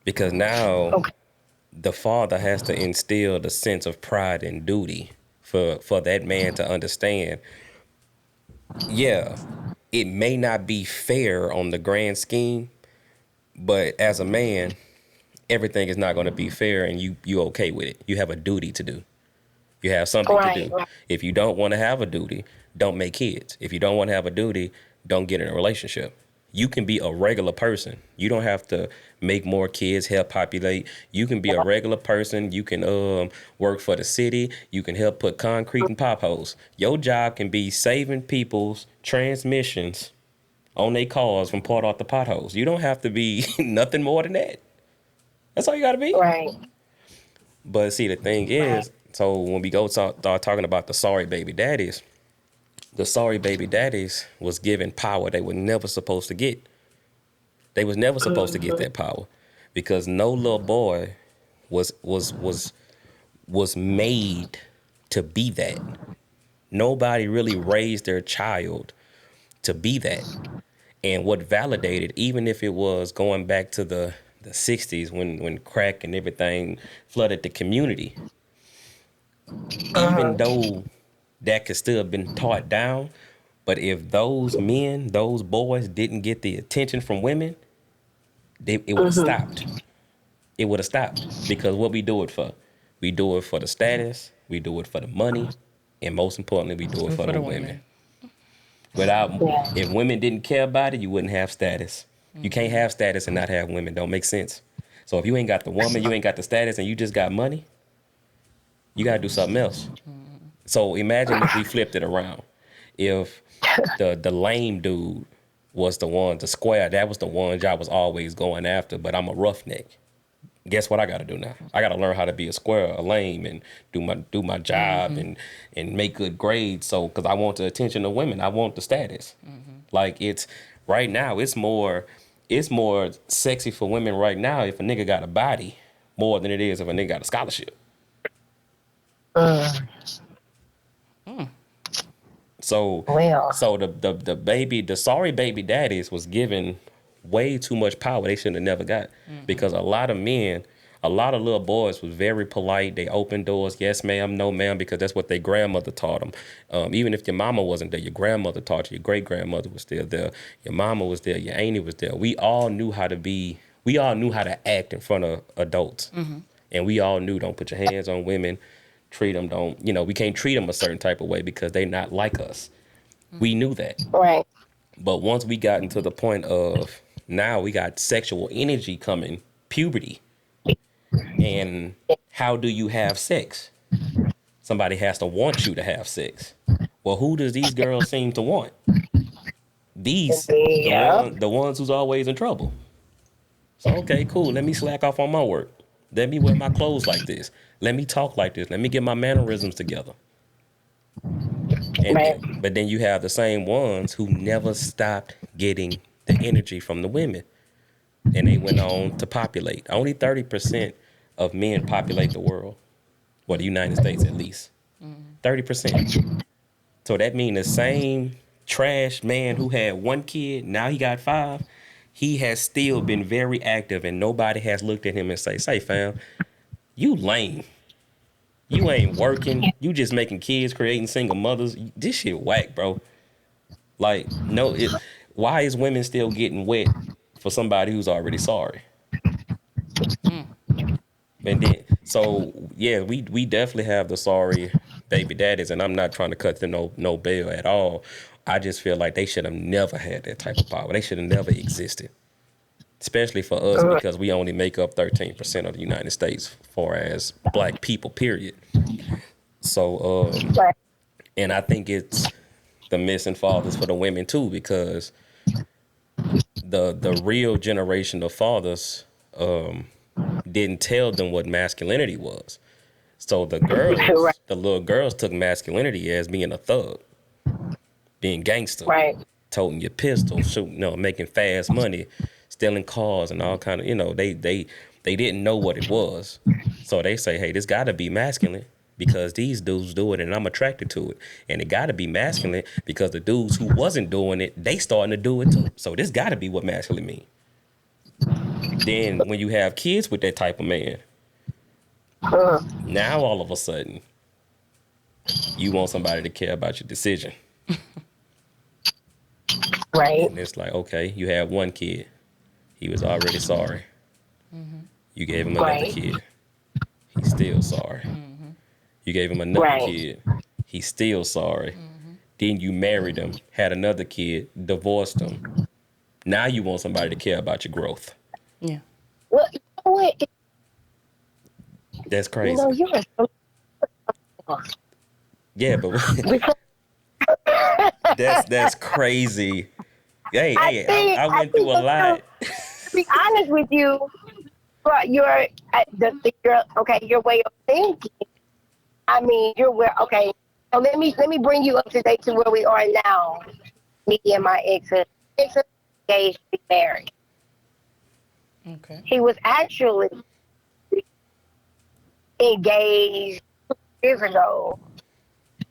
because now Okay. the father has to instill the sense of pride and duty for that man to understand. Yeah, it may not be fair on the grand scheme, but as a man, everything is not going to be fair, and you okay with it. You have a duty to do. You have something to Right. do. Right. If you don't want to have a duty, don't make kids. If you don't want to have a duty, don't get in a relationship. You can be a regular person. You don't have to make more kids, help populate. You can be a regular person. You can work for the city. You can help put concrete in pop holes. Your job can be saving people's transmissions on their cars from part off the potholes. You don't have to be nothing more than that. That's all you got to be. Right. But see, the thing is, so when we go start talking about the sorry baby daddies, the sorry baby daddies was given power they were never supposed to get. They was never supposed to get that power, because no little boy was made to be that. Nobody really raised their child to be that. And what validated, even if it was going back to the 60s when crack and everything flooded the community, even though that could still have been taught down, but if those men, those boys didn't get the attention from women, it would have stopped. It would have stopped, because what we do it for? We do it for the status, we do it for the money, and most importantly, we do it for the women. If women didn't care about it, you wouldn't have status. You can't have status and not have women. Don't make sense. So if you ain't got the woman, you ain't got the status, and you just got money, you got to do something else. So imagine if we flipped it around. If the lame dude was the one, the square, that was the one I was always going after, but I'm a roughneck. Guess what I got to do now? I got to learn how to be a square, a lame, and do my job and make good grades. So, because I want the attention of women, I want the status. Like, it's right now, it's more sexy for women right now if a nigga got a body more than it is if a nigga got a scholarship. So Well. so the sorry baby daddies was given way too much power they shouldn't have never got, because a lot of little boys was very polite. They opened doors, yes ma'am, no ma'am, because that's what their grandmother taught them. Even if your mama wasn't there, your grandmother taught you, your great grandmother was still there, your mama was there, your auntie was there. We all knew how to act in front of adults, and we all knew, don't put your hands on women, treat them, we can't treat them a certain type of way because they not like us. We knew that. Right. But once we got into the point of, now we got sexual energy coming, puberty, and how do you have sex? Somebody has to want you to have sex. Well, who does these girls seem to want? The ones who's always in trouble. So, okay, cool. Let me slack off on my work. Let me wear my clothes like this. Let me talk like this. Let me get my mannerisms together. But then you have the same ones who never stopped getting the energy from the women, and they went on to populate. Only 30% of men populate the world, or the United States at least. 30%. So that means the same trash man who had one kid, now he got 5. He has still been very active, and nobody has looked at him and say fam, you lame. You ain't working. You just making kids, creating single mothers. This shit whack, bro. Like, no, why is women still getting wet for somebody who's already sorry? And then, so yeah, we definitely have the sorry baby daddies, and I'm not trying to cut them no bail at all. I just feel like they should have never had that type of power. They should have never existed. Especially for us, because we only make up 13% of the United States far as black people, period. So, and I think it's the missing fathers for the women too, because the real generation of fathers didn't tell them what masculinity was. So the Right. little girls took masculinity as being a thug, being gangster, Right. toting your pistol, shooting, making fast money, stealing cars and all kind of, they didn't know what it was. So they say, hey, this got to be masculine because these dudes do it and I'm attracted to it. And it got to be masculine because the dudes who wasn't doing it, they starting to do it too. So this got to be what masculine mean. Then when you have kids with that type of man, now all of a sudden, you want somebody to care about your decision. Right. And it's like, okay, you have one kid. He was already sorry. You gave him another kid. He's still sorry. You gave him another kid. He's still sorry. Then you married him, had another kid, divorced him. Now you want somebody to care about your growth. Yeah. Well, you know what? That's crazy. You're Yeah, but that's crazy. Hey, I went through a lot. To be honest with you, but your way of thinking. I mean, okay. So let me bring you up to date to where we are now. Me and my ex engaged to be married. Okay. He was actually engaged 2 years ago,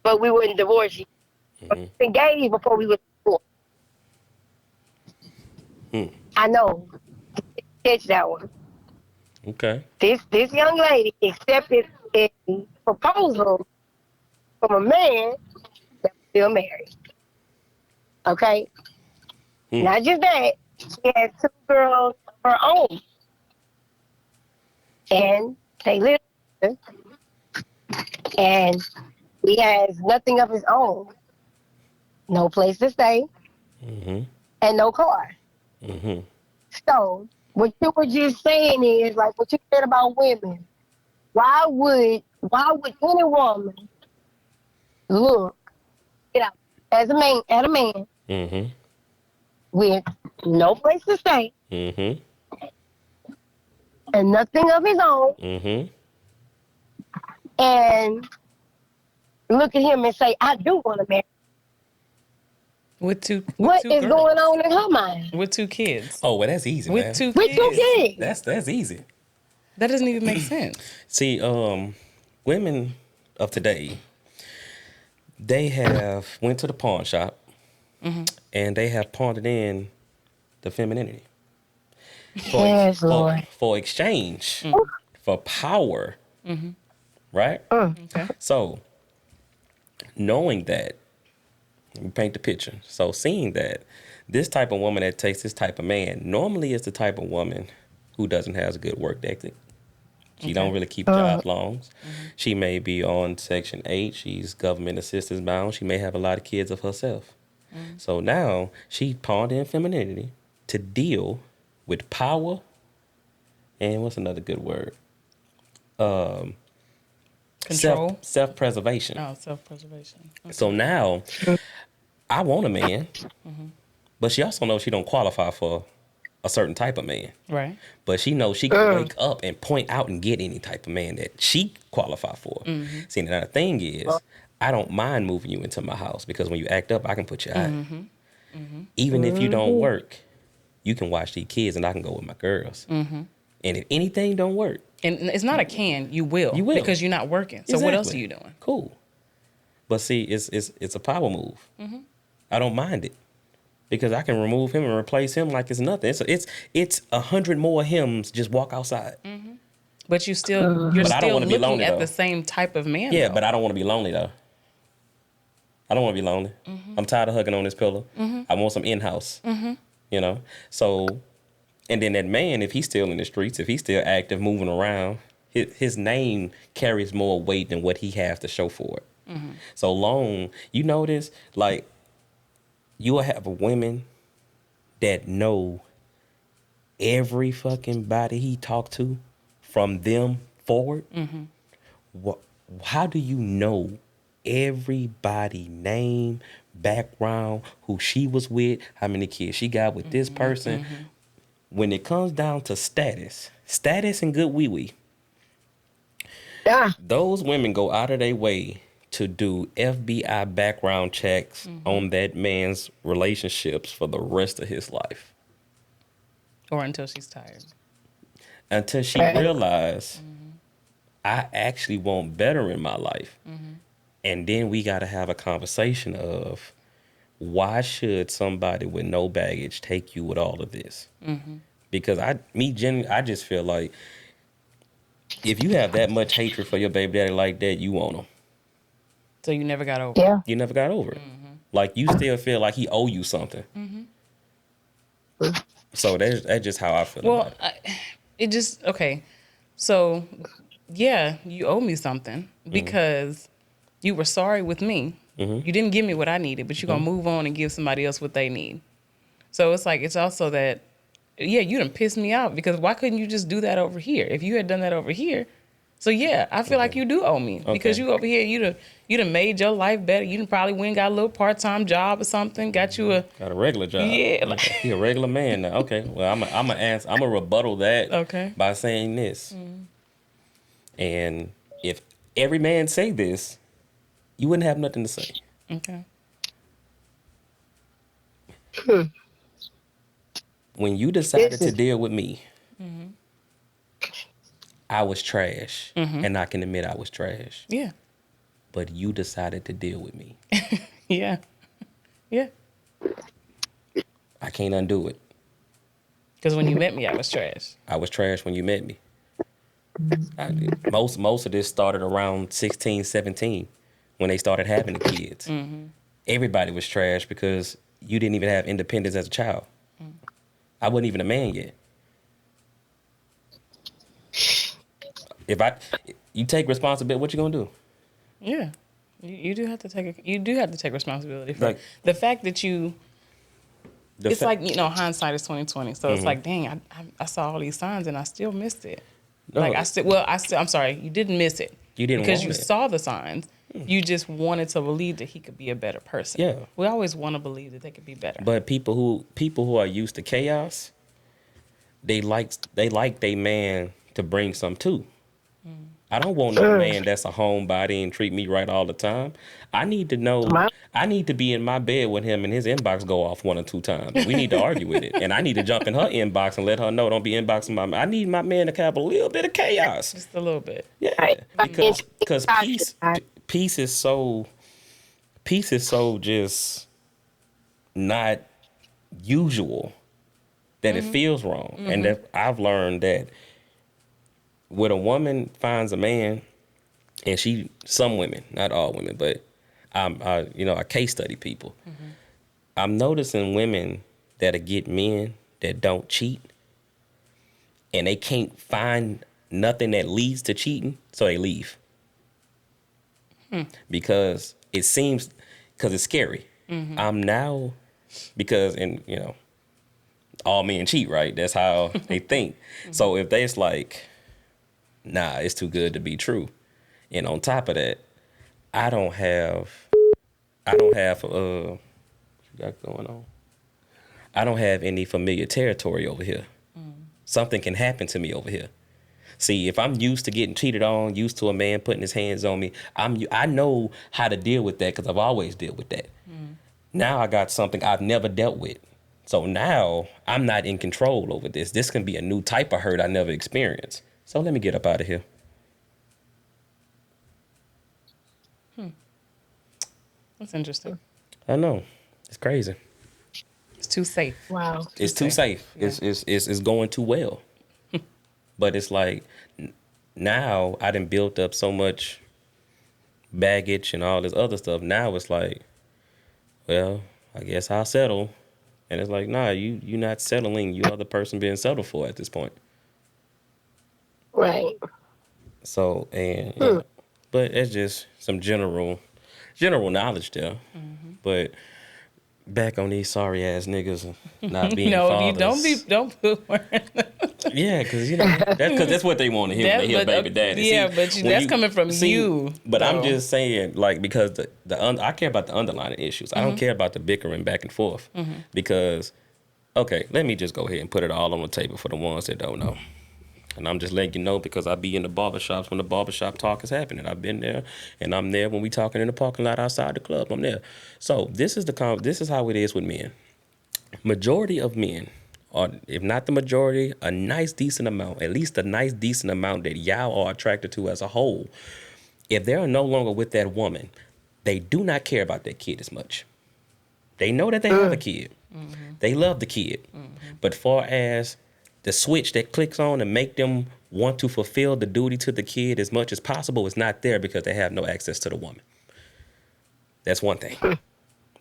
but we wouldn't divorce you. Engaged before we were divorced. I know. Catch that one. Okay. This young lady accepted a proposal from a man that was still married. Okay? Not just that, she has 2 girls of her own. And they live together. And he has nothing of his own. No place to stay. And no car. So, what you were just saying is, like what you said about women, why would any woman look at a man with no place to stay and nothing of his own and look at him and say, I do want to marry? What is girls going on in her mind? With 2 kids. Oh, well, that's easy, man. With 2 With 2 kids. kids. That's easy. That doesn't even make sense. See, women of today, they have went to the pawn shop and they have pawned in the femininity for exchange, for power, right? Okay. So, knowing that, let me paint the picture. So, seeing that this type of woman that takes this type of man normally is the type of woman who doesn't have a good work ethic. She don't really keep job long. She may be on Section 8. She's government assistance bound. She may have a lot of kids of herself. So now she pawned in femininity to deal with power and what's another good word? Control. Self-preservation. Oh, self-preservation. Okay. So now I want a man, but she also knows she don't qualify for a certain type of man. Right. But she knows she can wake up and point out and get any type of man that she qualify for. See, now the thing is, I don't mind moving you into my house because when you act up, I can put you out. Even if you don't work, you can watch these kids and I can go with my girls. And if anything don't work. And it's not a can, you will. You will. Because you're not working. So what else are you doing? Cool. But see, it's a power move. I don't mind it. Because I can remove him and replace him like it's nothing. It's 100 more hims just walk outside. But you're still looking lonely, at though. the same type of man. Yeah, though. but I don't want to be lonely though. I don't want to be lonely. I'm tired of hugging on this pillow. I want some in-house. You know? So, and then that man, if he's still in the streets, if he's still active, moving around, his name carries more weight than what he has to show for it. So long, you notice, like, you will have women that know every fucking body he talked to from them forward. How do you know everybody name, background, who she was with, how many kids she got with this person? when it comes down to status and good wee wee, Ah, those women go out of their way to do FBI background checks on that man's relationships for the rest of his life Or until she's tired. until she Right. realized I actually want better in my life. And then we got to have a conversation of why should somebody with no baggage take you with all of this? Because I just feel like if you have that much hatred for your baby daddy like that, you want him. So you never got over. yeah. You never got over it. Like you still feel like he owe you something. So that's just how I feel Well, about it. it just okay. So, yeah, you owe me something Mm-hmm. because you were sorry with me. You didn't give me what I needed, but you're gonna move on and give somebody else what they need. So it's like it's also that, yeah, you done pissed me out because why couldn't you just do that over here? If you had done that over here, so yeah, I feel like you do owe me because Okay. you over here, you done made your life better. You done probably went and got a little part-time job or something, got you a Got a regular job. Yeah, like- Okay. He a regular man now. Okay. Well, I'm a rebuttal that Okay. by saying this. And if every man say this, you wouldn't have nothing to say. okay. When you decided This to is- deal with me, I was trash, and I can admit I was trash. Yeah, But you decided to deal with me. yeah, yeah. I can't undo it. Because when you met me, I was trash. I was trash when you met me. Most of this started around 16, 17 when they started having the kids. Everybody was trash because you didn't even have independence as a child. I wasn't even a man yet. If you take responsibility, what you gonna do? Yeah, you do have to take responsibility for Like- the fact that you. The It's fa- like hindsight is 20/20. So it's like, dang, I saw all these signs and I still missed it. No. I'm sorry, you didn't miss it. You didn't because want you it. saw the signs. You just wanted to believe that he could be a better person. Yeah. We always want to believe that they could be better. But people who are used to chaos, they like their man to bring some too. I don't want no man that's a homebody and treat me right all the time. I need to know. I need to be in my bed with him and his inbox go off 1 or 2 times. We need to argue with it, and I need to jump in her inbox and let her know don't be inboxing my. I need my man to have a little bit of chaos. Just a little bit. Yeah, Right. because peace is so just not usual that it feels wrong, and that I've learned that when a woman finds a man, and some women, not all women, but I case study people. I'm noticing women that'll get men that don't cheat, and they can't find nothing that leads to cheating, so they leave. Because it's scary. I'm now, all men cheat, right? That's how they think. So if it's like, nah, it's too good to be true. And on top of that, I don't have what you got going on? I don't have any familiar territory over here. Something can happen to me over here. See, if I'm used to getting cheated on, used to a man putting his hands on me, I know how to deal with that because I've always dealt with that. Now I got something I've never dealt with. So now I'm not in control over this. This can be a new type of hurt I never experienced. So let me get up out of here. That's interesting. I know. It's crazy. It's too safe. Wow. It's too safe. Yeah. It's going too well. But it's like now I done built up so much baggage and all this other stuff. Now it's like, well, I guess I'll settle. And it's like, nah, you're not settling. You are the person being settled for at this point. Right. So, but it's just some general knowledge there. But back on these sorry ass niggas and not being fathers. don't put words. Yeah, because that's what they want to hear when they hear baby daddy. Yeah, See, but when that's coming from you. But I'm though. just saying, like, because I care about the underlying issues. I don't care about the bickering back and forth because Okay, let me just go ahead and put it all on the table for the ones that don't know. And I'm just letting you know because I be in the barbershops when the barbershop talk is happening. I've been there, and I'm there when we talking in the parking lot outside the club. I'm there. So this is this is how it is with men. Majority of men, or if not the majority, a nice decent amount, at least a nice decent amount that y'all are attracted to as a whole, if they're no longer with that woman, they do not care about that kid as much. They know that they have a kid. They love the kid. But far as the switch that clicks on and make them want to fulfill the duty to the kid as much as possible is not there because they have no access to the woman. That's one thing.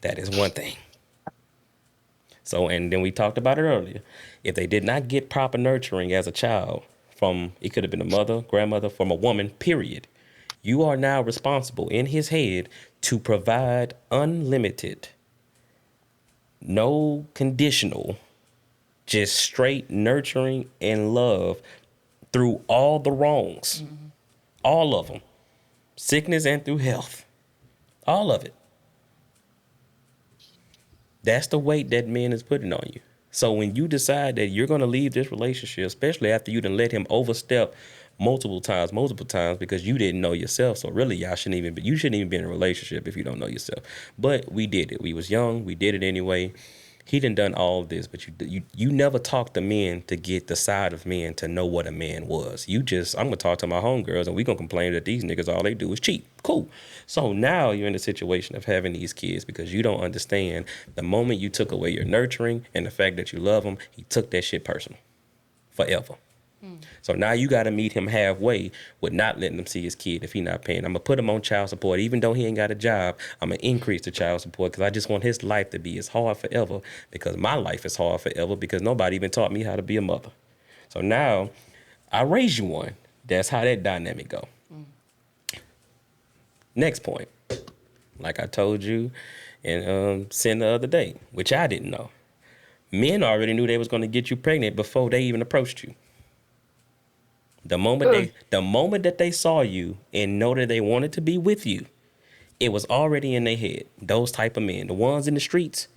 That is one thing. So, and then we talked about it earlier. If they did not get proper nurturing as a child from, it could have been a mother, grandmother, from a woman, period. You are now responsible in his head to provide unlimited, no conditional, just straight nurturing and love through all the wrongs. All of them. Sickness and through health. All of it. That's the weight that men is putting on you. So when you decide that you're going to leave this relationship, especially after you done let him overstep multiple times because you didn't know yourself. So really, you shouldn't even be in a relationship if you don't know yourself. But we did it. We was young. We did it anyway. He done all this, but you never talked to men to get the side of men to know what a man was. I'm going to talk to my homegirls and we going to complain that these niggas, all they do is cheat. Cool. So now you're in the situation of having these kids because you don't understand the moment you took away your nurturing and the fact that you love them, he took that shit personal forever. So now you got to meet him halfway with not letting him see his kid if he not paying. I'm going to put him on child support. Even though he ain't got a job, I'm going to increase the child support because I just want his life to be as hard forever because my life is hard forever because nobody even taught me how to be a mother. So now I raise you one. That's how that dynamic go. Next point. Like I told you and Sin the other day, which I didn't know. Men already knew they was going to get you pregnant before they even approached you. The moment that they saw you and know that they wanted to be with you, it was already in their head. Those type of men, the ones in the streets,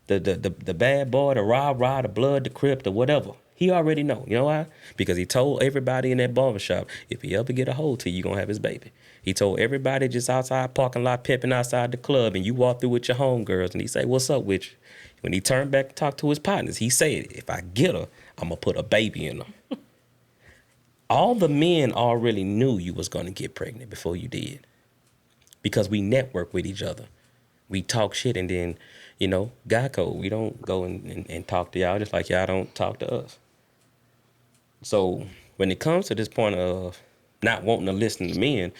the bad boy, the rah-rah, the blood, the crip, the whatever. He already know. You know why? Because he told everybody in that barbershop, if he ever get a hold to you, gonna have his baby. He told everybody just outside parking lot, pimping outside the club, and you walk through with your homegirls, and he say, "What's up with you?" When he turned back and talked to his partners, he said, "If I get her, I'm gonna put a baby in her." All the men already knew you was going to get pregnant before you did because we network with each other. We talk shit and then, guy code. We don't go and talk to y'all just like y'all don't talk to us. So when it comes to this point of not wanting to listen to men,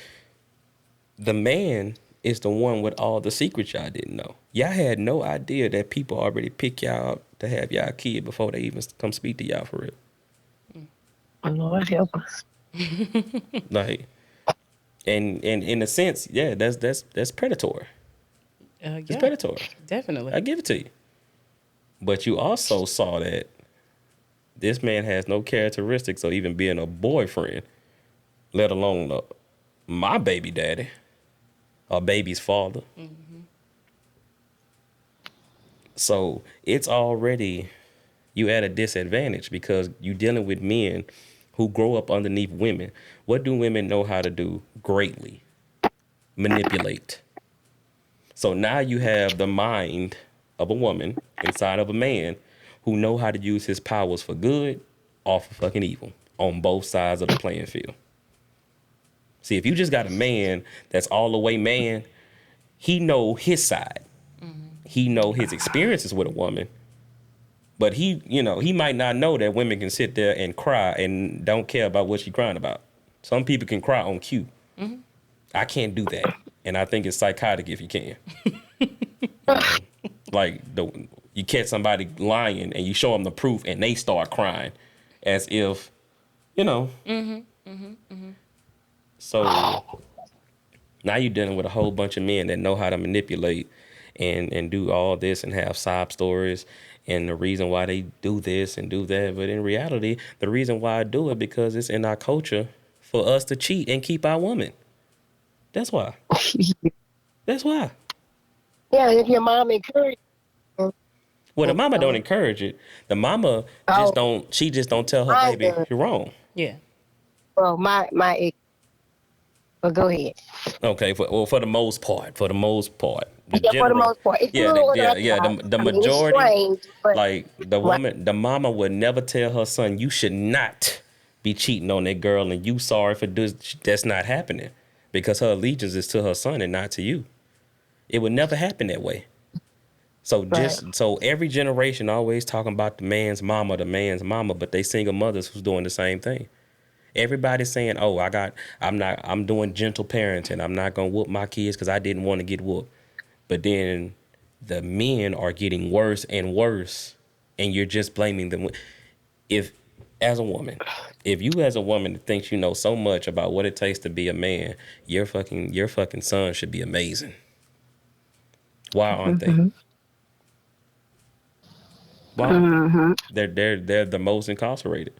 the man is the one with all the secrets y'all didn't know. Y'all had no idea that people already pick y'all out to have y'all kid before they even come speak to y'all for real. Lord help us. Like, and in a sense, yeah, that's predatory. It's predatory. Definitely. I give it to you. But you also saw that this man has no characteristics of even being a boyfriend, let alone my baby daddy or baby's father. Mm-hmm. So it's already, you at a disadvantage because you're dealing with men who grow up underneath women. What do women know how to do greatly? Manipulate. So now you have the mind of a woman inside of a man who know how to use his powers for good or for fucking evil on both sides of the playing field. See, if you just got a man that's all the way man, he know his side. Mm-hmm. He know his experiences with a woman. But he might not know that women can sit there and cry and don't care about what she's crying about. Some people can cry on cue. Mm-hmm. I can't do that. And I think it's psychotic if you can. You catch somebody lying and you show them the proof and they start crying as if, Mm-hmm. Mm-hmm. Mm-hmm. So now you're dealing with a whole bunch of men that know how to manipulate and do all this and have sob stories and the reason why they do this and do that. But in reality, the reason why I do it because it's in our culture for us to cheat and keep our woman. That's why. That's why. Yeah, if your mom encouraged. Well, the mama don't encourage it. The mama just don't. She just don't tell her Mine baby does. you're wrong. Yeah. Well, my ex. But go ahead. Okay, for the most part, the Yeah, for the most part, it's a little the I mean, it's majority, strange, but like the woman, the mama would never tell her son, you should not be cheating on that girl, and you sorry for this. That's not happening, because her allegiance is to her son and not to you. It would never happen that way. So so every generation always talking about the man's mama, but they single mothers who's doing the same thing. Everybody's saying, "Oh, I'm doing gentle parenting. I'm not gonna whoop my kids because I didn't want to get whooped." But then the men are getting worse and worse, and you're just blaming them. If as a woman, if you as a woman thinks you know so much about what it takes to be a man, your fucking son should be amazing. Why aren't they? Why aren't they? They're the most incarcerated.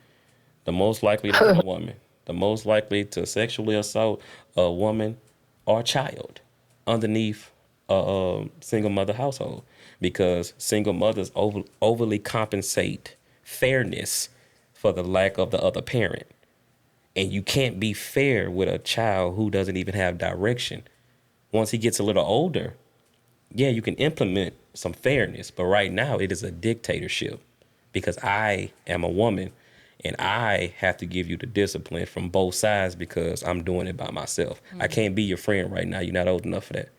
The most likely to hit a woman, the most likely to sexually assault a woman or child underneath a single mother household, because single mothers overly compensate fairness for the lack of the other parent. And you can't be fair with a child who doesn't even have direction. Once he gets a little older, yeah, you can implement some fairness, but right now it is a dictatorship, because I am a woman and I have to give you the discipline from both sides because I'm doing it by myself. I can't be your friend right now. You're not old enough for that.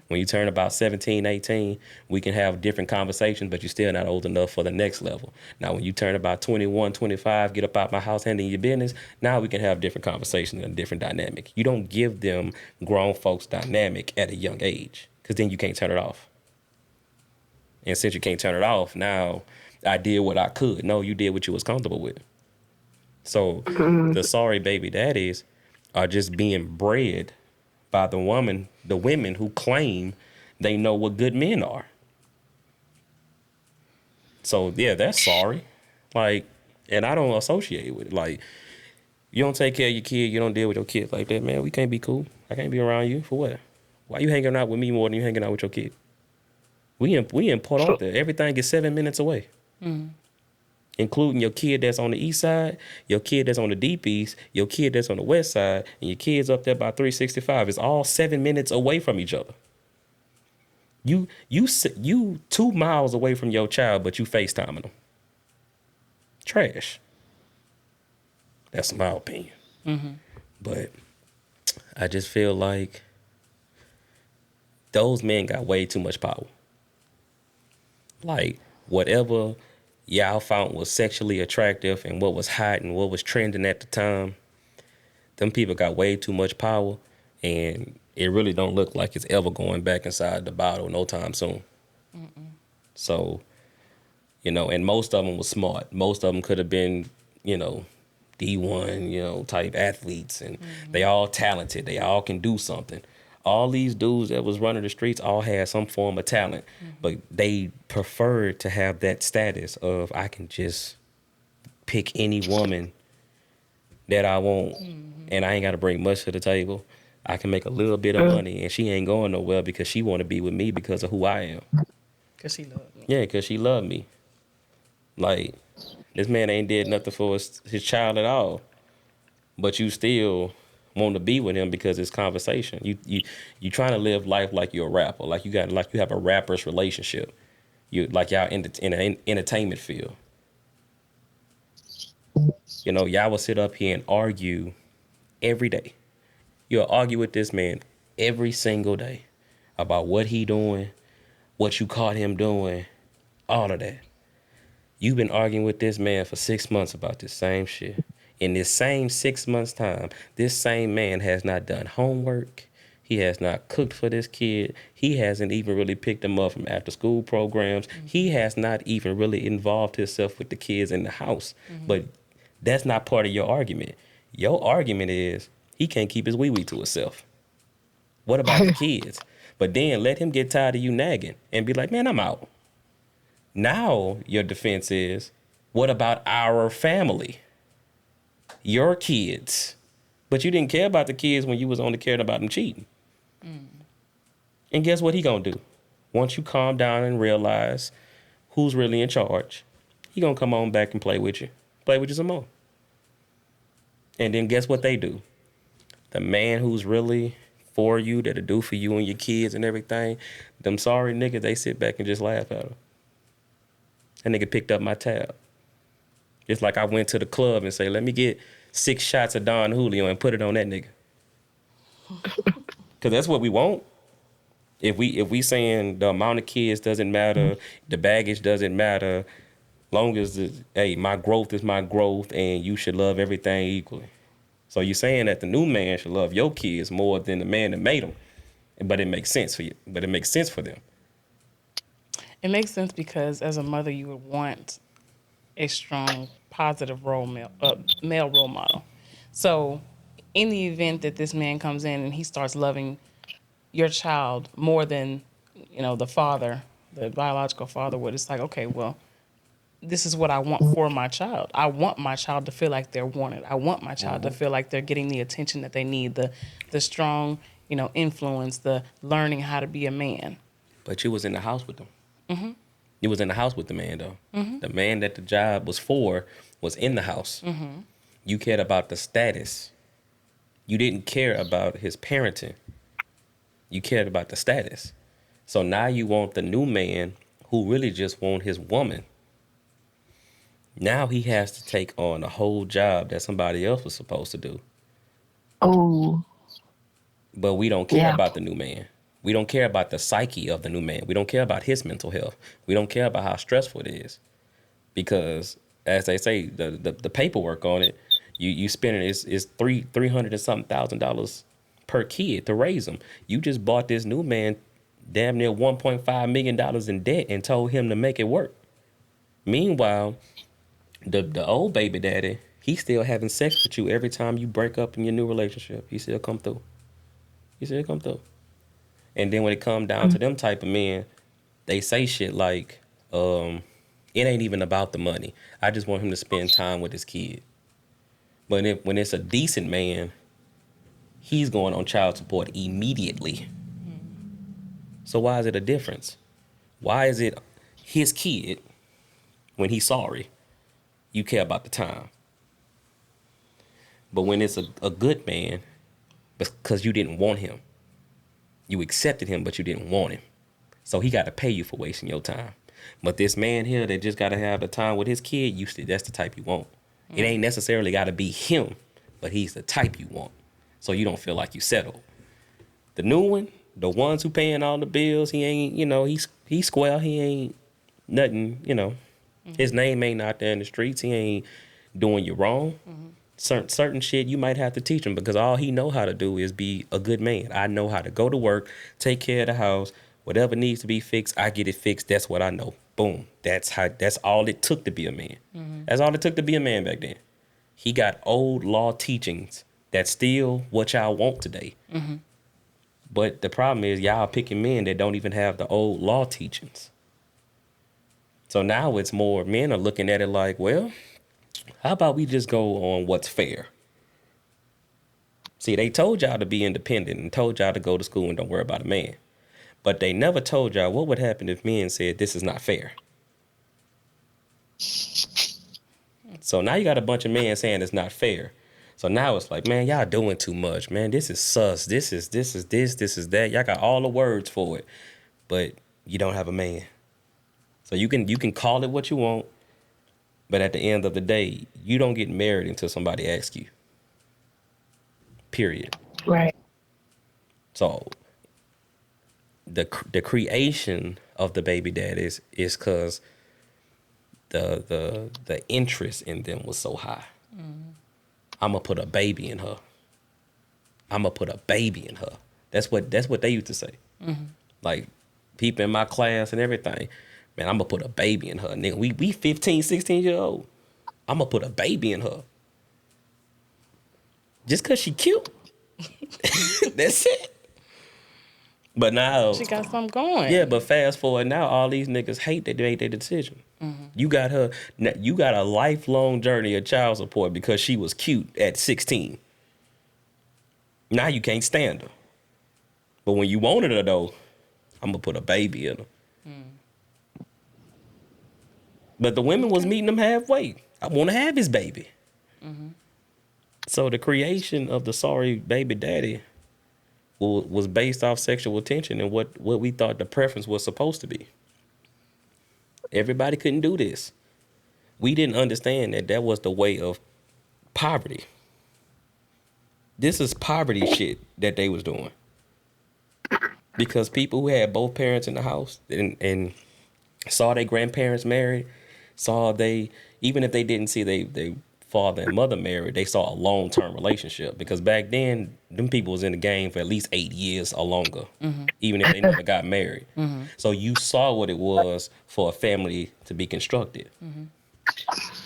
When you turn about 17, 18, we can have different conversations, but you're still not old enough for the next level. Now, when you turn about 21, 25, get up out my house, handling your business, now we can have different conversations and a different dynamic. You don't give them grown folks dynamic at a young age, because then you can't turn it off. And since you can't turn it off, now I did what I could. No, you did what you was comfortable with. So the sorry baby daddies are just being bred by the women who claim they know what good men are. So yeah, that's sorry. Like, and I don't associate with it. Like, you don't take care of your kid, you don't deal with your kid like that, man. We can't be cool. I can't be around you for what? Why you hanging out with me more than you hanging out with your kid? We in Port Arthur. Everything is 7 minutes away. Including your kid that's on the east side, your kid that's on the deep east, your kid that's on the west side, and your kids up there by 365. It's all 7 minutes away from each other. You 2 miles away from your child, but you FaceTiming them. Trash. That's my opinion. But I just feel like those men got way too much power. Like, whatever y'all found was sexually attractive and what was hot and what was trending at the time, them people got way too much power, and it really don't look like it's ever going back inside the bottle no time soon. So, and most of them was smart. Most of them could have been, D1, type athletes, and they all talented. They all can do something. All these dudes that was running the streets all had some form of talent, but they preferred to have that status of, I can just pick any woman that I want, and I ain't got to bring much to the table. I can make a little bit of money, and she ain't going nowhere because she want to be with me because of who I am. Because she loved me. Yeah, because she loved me. Like, this man ain't did nothing for his child at all, but you still want to be with him because it's conversation. You trying to live life like you're a rapper, like you have a rapper's relationship. You like y'all in an entertainment field. Y'all will sit up here and argue every day. You'll argue with this man every single day about what he doing, what you caught him doing, all of that. You've been arguing with this man for 6 months about this same shit. In this same 6 months' time, this same man has not done homework. He has not cooked for this kid. He hasn't even really picked him up from after school programs. He has not even really involved himself with the kids in the house. But that's not part of your argument. Your argument is he can't keep his wee-wee to himself. What about the kids? But then let him get tired of you nagging and be like, man, I'm out. Now your defense is, what about our family? Your kids. But you didn't care about the kids when you was only caring about them cheating. And guess what he gonna do? Once you calm down and realize who's really in charge, he gonna come on back and play with you some more. And then guess what they do? The man who's really for you, that'll do for you and your kids and everything, them sorry niggas, they sit back and just laugh at him. That nigga picked up my tab. It's like I went to the club and say, let me get 6 shots of Don Julio and put it on that nigga. Cause that's what we want. If we saying the amount of kids doesn't matter, the baggage doesn't matter, long as hey, my growth is my growth and you should love everything equally. So you're saying that the new man should love your kids more than the man that made them, but it makes sense for you. But it makes sense for them. It makes sense because as a mother, you would want a strong, positive male role model. So in the event that this man comes in and he starts loving your child more than, the father, the biological father would, it's like, okay, well, this is what I want for my child. I want my child to feel like they're wanted. I want my child to feel like they're getting the attention that they need, the strong, influence, the learning how to be a man. But you was in the house with them. Mm-hmm. You was in the house with the man, though. Mm-hmm. The man that the job was for was in the house. Mm-hmm. You cared about the status. You didn't care about his parenting. You cared about the status. So now you want the new man who really just want his woman. Now he has to take on a whole job that somebody else was supposed to do. Oh. But we don't care about the new man. We don't care about the psyche of the new man. We don't care about his mental health. We don't care about how stressful it is. Because, as they say, the paperwork on it, you spending is $300 and something $1,000 per kid to raise them. You just bought this new man damn near $1.5 million in debt and told him to make it work. Meanwhile, the old baby daddy, he's still having sex with you every time you break up in your new relationship. He still come through. And then when it come down to them type of men, they say shit like, it ain't even about the money. I just want him to spend time with his kid. But when it's a decent man, he's going on child support immediately. So why is it a difference? Why is it his kid, when he's sorry, you care about the time? But when it's a good man, because you didn't want him, you accepted him, but you didn't want him. So he got to pay you for wasting your time. But this man here that just got to have the time with his kid, that's the type you want. It ain't necessarily got to be him, but he's the type you want. So you don't feel like you settled. The new one, the ones who paying all the bills, he ain't, he's square. He ain't nothing, His name ain't out there in the streets. He ain't doing you wrong. Mm-hmm. Certain shit you might have to teach him because all he know how to do is be a good man. I know how to go to work, take care of the house, whatever needs to be fixed, I get it fixed. That's what I know. Boom. That's all it took to be a man. Mm-hmm. That's all it took to be a man back then. He got old law teachings that's still what y'all want today. Mm-hmm. But the problem is y'all picking men that don't even have the old law teachings. So now it's more men are looking at it like, well, how about we just go on what's fair? See, they told y'all to be independent and told y'all to go to school and don't worry about a man. But they never told y'all what would happen if men said this is not fair. So now you got a bunch of men saying it's not fair. So now it's like, man, y'all doing too much, man. This is sus. This is this is that. Y'all got all the words for it, but you don't have a man. So you can call it what you want, but at the end of the day, you don't get married until somebody asks you. Period. Right. So the creation of the baby daddies is because the interest in them was so high. Mm-hmm. I'm gonna put a baby in her. That's what they used to say. Mm-hmm. Like people in my class and everything. Man, I'm gonna put a baby in her. Nigga, we 15, 16 years old. I'm gonna put a baby in her. Just cause she cute. That's it. But now she got something going. Yeah, but fast forward now, all these niggas hate that they made their decision. Mm-hmm. You got a lifelong journey of child support because she was cute at 16. Now you can't stand her. But when you wanted her though, I'm gonna put a baby in her. But the women was meeting him halfway. I want to have his baby. So the creation of the sorry baby daddy was based off sexual tension and what we thought the preference was supposed to be. Everybody couldn't do this. We didn't understand that was the way of poverty. This is poverty shit that they was doing. Because people who had both parents in the house and saw their grandparents married, even if they didn't see they father and mother married, they saw a long-term relationship. Because back then, them people was in the game for at least 8 years or longer, even if they never got married. So you saw what it was for a family to be constructed.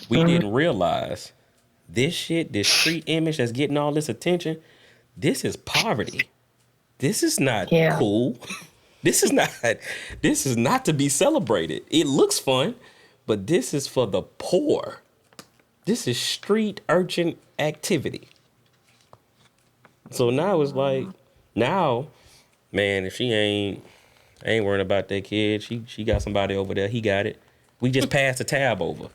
We didn't realize this street image that's getting all this attention, this is poverty. This is not cool. This is not to be celebrated. It looks fun, but this is for the poor. This is street urchin activity. So now it's like, man, if she ain't worrying about that kid, she got somebody over there, he got it. We just passed the tab over.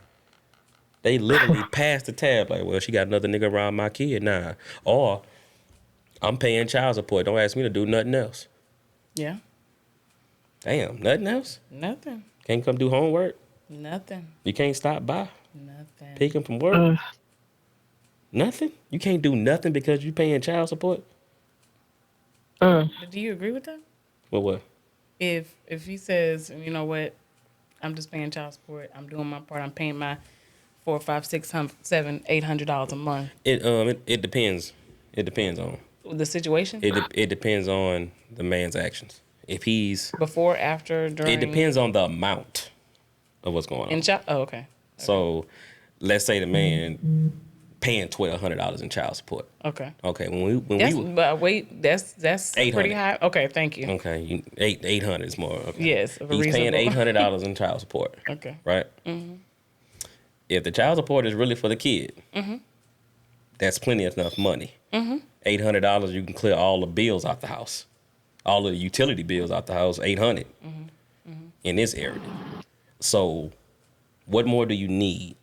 They literally passed the tab like, well, she got another nigga around my kid, nah. Or I'm paying child support. Don't ask me to do nothing else. Yeah. Damn, nothing else? Nothing. Can't come do homework? Nothing. You can't stop by? Nothing. Pick him from work? Nothing? You can't do nothing because you paying child support? But do you agree with that? Well, what? If he says, you know what, I'm just paying child support, I'm doing my part, I'm paying my $400, $500, $600, $700, $800 a month. It depends. It depends on The situation? it depends on the man's actions. If he's Before, after, during? it depends on the amount of what's going on. Okay. So let's say the man paying $1,200 in child support. Okay. Okay, when we But wait, that's 800. pretty high. Okay, thank you. okay, 800 is more. Okay. Yes, of a he's paying reasonable- $800 in child support. Okay. Right. If the child support is really for the kid, that's plenty enough money. $800, you can clear all the bills out the house, all of the utility bills out the house. $800 in this area. So, what more do you need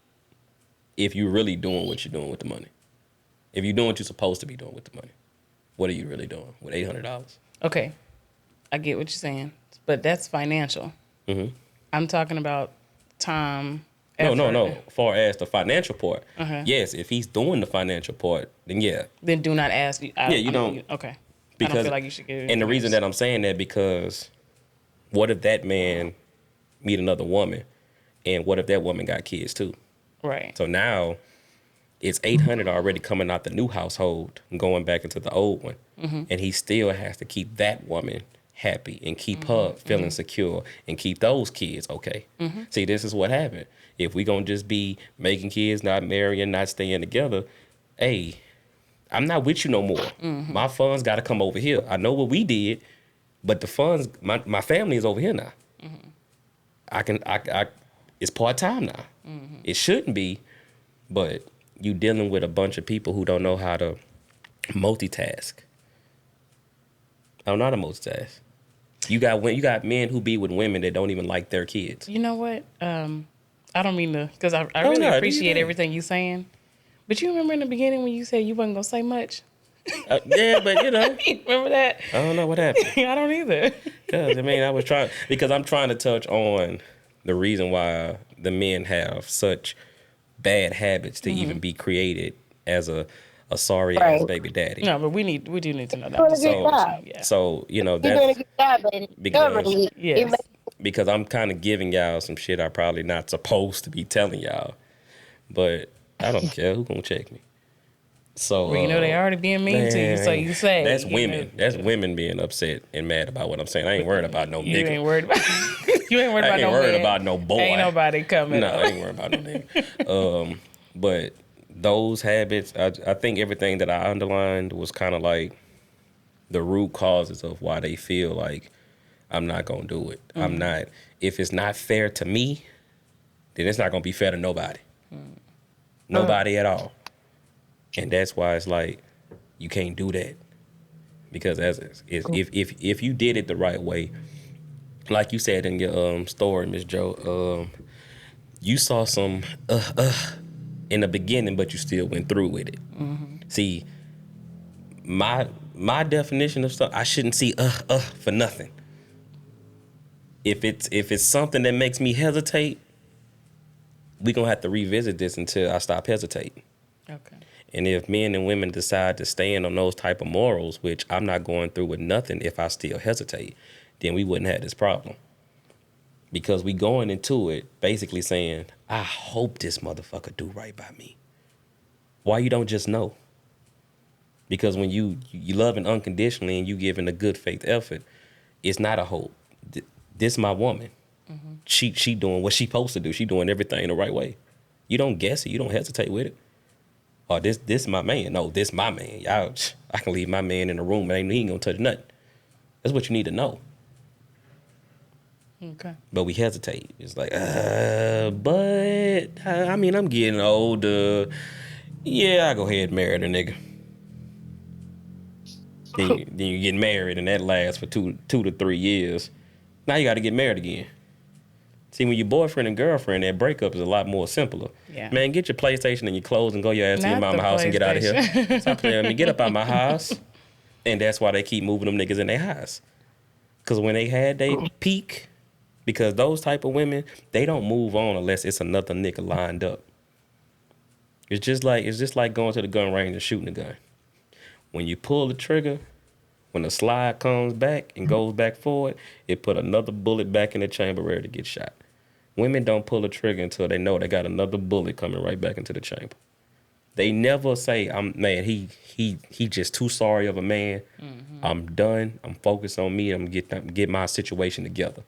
if you're really doing what you're doing with the money? If you're doing what you're supposed to be doing with the money, what are you really doing with $800? Okay, I get what you're saying, but that's financial. I'm talking about time. No. effort. Far as the financial part, Uh-huh. yes. If he's doing the financial part, then yeah. Then do not ask. You don't- Okay. I Because don't feel like you should get it. And the reason that I'm saying that because, what if that man meet another woman, and what if that woman got kids too? Right. So now, it's $800 already coming out the new household and going back into the old one, and he still has to keep that woman happy and keep her feeling secure and keep those kids okay. See, this is what happened. If we gonna just be making kids, not marrying, not staying together, hey, I'm not with you no more. My funds got to come over here. I know what we did, but the funds, my family is over here now. It's part time now. It shouldn't be, but you dealing with a bunch of people who don't know how to multitask. I don't know how to multitask. You got men who be with women that don't even like their kids. You know what? I don't mean to, because I really no, do appreciate you? everything you're saying. But you remember in the beginning when you said you wasn't gonna say much? Yeah, but you know, You remember that? I don't know what happened. I don't either. Because I'm trying to touch on the reason why the men have such bad habits to even be created as a sorry ass Right. baby daddy. No, but we do need to know Doing a that. good job. Yeah. So you know You're doing a that's good job, baby. Because- Government, Yes. because I'm kind of giving y'all some shit I probably not supposed to be telling y'all, but I don't care who gonna check me. So Well, you know they already being mean to you, so you say. that's you women. know, That's women being upset and mad about what I'm saying. I ain't worried about no You nigga. ain't worried about. You ain't worried I about ain't no worried man. about no boy. Ain't nobody coming. No, I ain't worried about no nigga. But those habits, I think everything that I underlined was kind of like the root causes of why they feel like I'm not gonna do it. I'm not. If it's not fair to me, then it's not gonna be fair to nobody. Nobody at all. And that's why it's like you can't do that, because if you did it the right way, like you said in your story, Miss Joe, You saw some in the beginning, but you still went through with it. See, my definition of stuff, I shouldn't see for nothing. If it's something that makes me hesitate, we gonna have to revisit this until I stop hesitating. Okay. And if men and women decide to stand on those type of morals, which I'm not going through with nothing if I still hesitate, then we wouldn't have this problem. Because we going into it basically saying, I hope this motherfucker do right by me. Why you don't just know? Because when you loving unconditionally and you giving a good faith effort, it's not a hope. This my woman. Mm-hmm. She doing what she supposed to do. She doing everything the right way. You don't guess it. You don't hesitate with it. Or this my man. No, this my man. Y'all, I can leave my man in the room and he ain't gonna touch nothing. That's what you need to know. Okay. But we hesitate. It's like, but I mean, I'm getting older. Yeah, I go ahead and marry the nigga. Then you get married and that lasts for two to 3 years. Now you got to get married again. See, when you're boyfriend and girlfriend, that breakup is a lot more simpler. Yeah. Man, get your PlayStation and your clothes and go your ass to your Not mama the house and get out of here. PlayStation. Stop playing with me. Get up out my house. And that's why they keep moving them niggas in their house. Because when they had their peak, because those type of women, they don't move on unless it's another nigga lined up. It's just like going to the gun range and shooting a gun. When you pull the trigger, when the slide comes back and goes back forward, it put another bullet back in the chamber ready to get shot. Women don't pull the trigger until they know they got another bullet coming right back into the chamber. They never say, he just too sorry of a man. Mm-hmm. I'm done. I'm focused on me. I'm gonna get my situation together.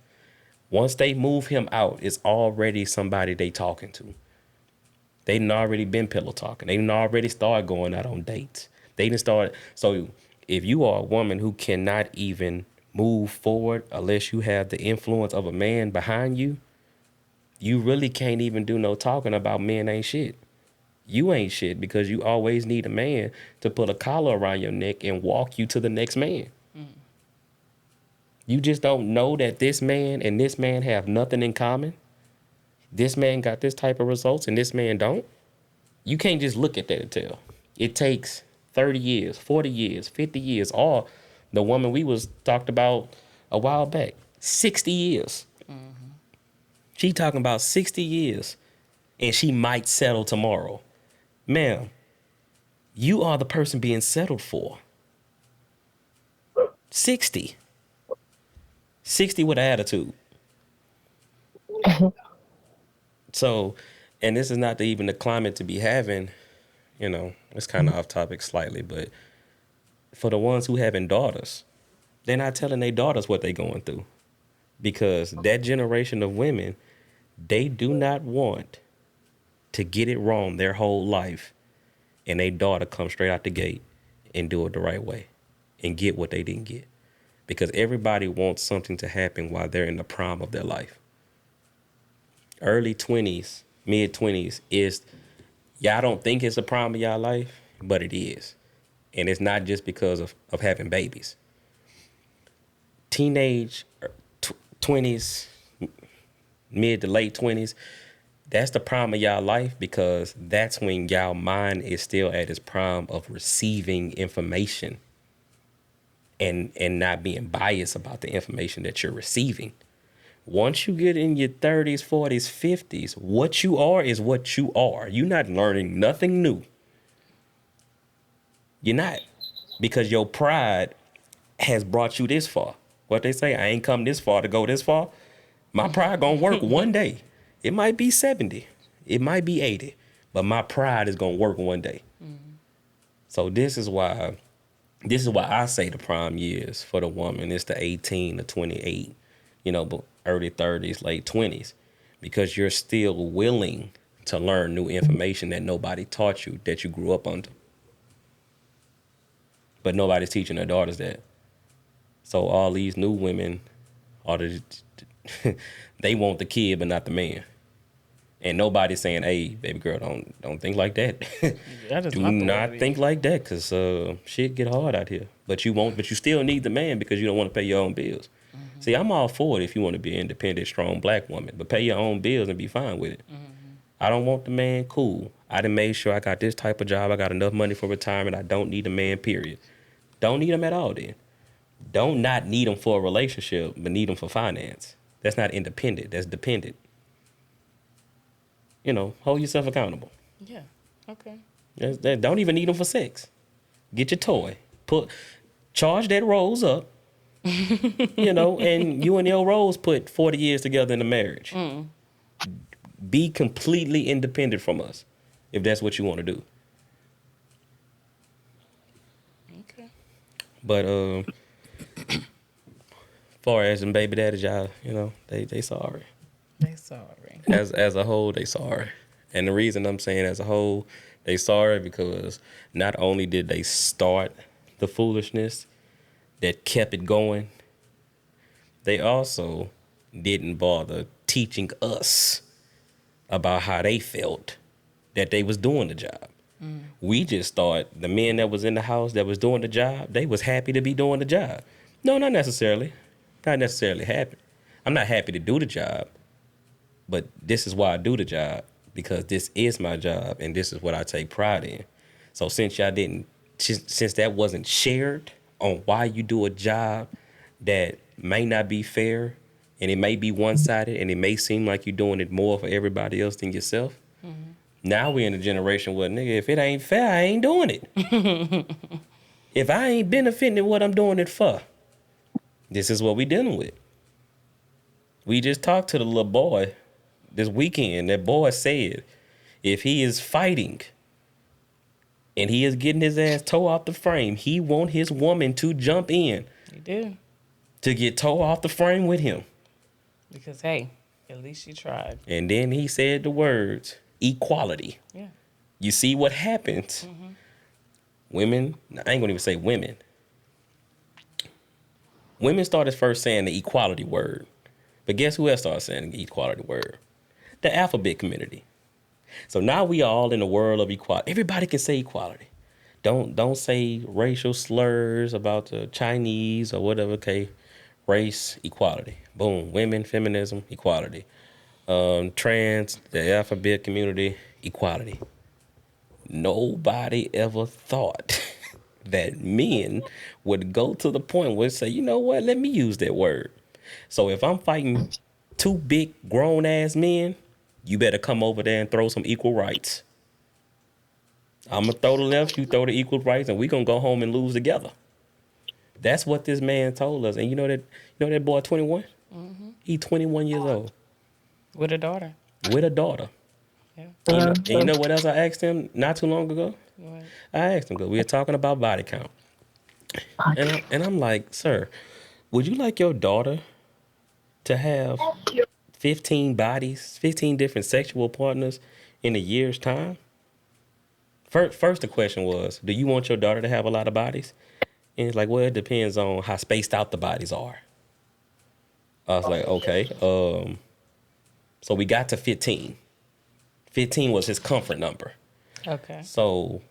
Once they move him out, it's already somebody they talking to. They done already been pillow talking. They done already started going out on dates. They done started. So if you are a woman who cannot even move forward unless you have the influence of a man behind you, you really can't even do no talking about men ain't shit. You ain't shit because you always need a man to put a collar around your neck and walk you to the next man. Mm. You just don't know that this man and this man have nothing in common. This man got this type of results and this man don't. You can't just look at that and tell. It takes 30 years, 40 years, 50 years. Or the woman we was talked about a while back, 60 years. Mm-hmm. She talking about 60 years and she might settle tomorrow. Ma'am, you are the person being settled for. 60. 60 with attitude. So, and this is not even the climate to be having, it's kind of off topic slightly, but for the ones who having daughters, they're not telling their daughters what they're going through. Because that generation of women, they do not want to get it wrong their whole life and their daughter come straight out the gate and do it the right way and get what they didn't get. Because everybody wants something to happen while they're in the prime of their life. Early 20s, mid 20s is, y'all don't think it's the prime of y'all life, but it is. And it's not just because of having babies. Teenage 20s, mid to late 20s, that's the prime of y'all life because that's when y'all mind is still at its prime of receiving information and not being biased about the information that you're receiving. Once you get in your 30s, 40s, 50s, what you are is what you are. You're not learning nothing new. You're not. Because your pride has brought you this far. What they say, I ain't come this far to go this far. My pride gonna work one day. It might be 70. It might be 80. But my pride is gonna work one day. Mm-hmm. So this is why I say the prime years for the woman is the 18 to 28, but early 30s, late 20s, because you're still willing to learn new information that nobody taught you, that you grew up under. But nobody's teaching their daughters that. So all these new women they want the kid but not the man. And nobody's saying, hey, baby girl, don't think like that. Do not think like that, because shit get hard out here. But you still need the man because you don't want to pay your own bills. Mm-hmm. See, I'm all for it if you want to be an independent, strong black woman, but pay your own bills and be fine with it. I don't want the man, cool. I done made sure I got this type of job. I got enough money for retirement. I don't need a man, period. Don't need him at all then. Don't not need him for a relationship, but need him for finance. That's not independent. That's dependent. You know, hold yourself accountable. Yeah. Okay. Don't even need him for sex. Get your toy. Charge that rose up. You know, and you and your rose put 40 years together in a marriage. Be completely independent from us, if that's what you want to do. Okay. But far as them baby daddies, y'all, you know, they sorry. They sorry. As a whole, they sorry. And the reason I'm saying as a whole, they sorry because not only did they start the foolishness that kept it going, they also didn't bother teaching us about how they felt that they was doing the job. We just thought the men that was in the house that was doing the job, they was happy to be doing the job. No, not necessarily. Not necessarily happy. I'm not happy to do the job, but this is why I do the job, because this is my job and this is what I take pride in. So since that wasn't shared on why you do a job that may not be fair and it may be one-sided and it may seem like you're doing it more for everybody else than yourself. Now we're in a generation where, nigga, if it ain't fair, I ain't doing it. If I ain't benefiting what I'm doing it for, this is what we dealing with. We just talked to the little boy this weekend. That boy said if he is fighting and he is getting his ass tore off the frame, he want his woman to jump in. You do. To get tore off the frame with him. Because, hey, at least you tried. And then he said the words, equality. Yeah. You see what happens. Women, I ain't gonna even say women. Women started first saying the equality word. But guess who else started saying the equality word? The alphabet community. So now we are all in the world of equality. Everybody can say equality. Don't say racial slurs about the Chinese or whatever. Okay, race, equality. Boom. Women, feminism, equality. Trans, the alphabet community, equality. Nobody ever thought that men would go to the point where say, you know what, let me use that word. So if I'm fighting two big grown ass men, you better come over there and throw some equal rights. I'm going to throw the left, you throw the equal rights, and we going to go home and lose together. That's what this man told us. And you know that boy 21? He 21 years old. With a daughter. With a daughter. Yeah. And you know what else I asked him not too long ago? What? I asked him, because we were talking about body count. And I'm like, sir, would you like your daughter to have 15 bodies, 15 different sexual partners in a year's time? First the question was, do you want your daughter to have a lot of bodies? And it's like, well, it depends on how spaced out the bodies are. I was like, okay. So we got to 15. 15 was his comfort number. Okay. So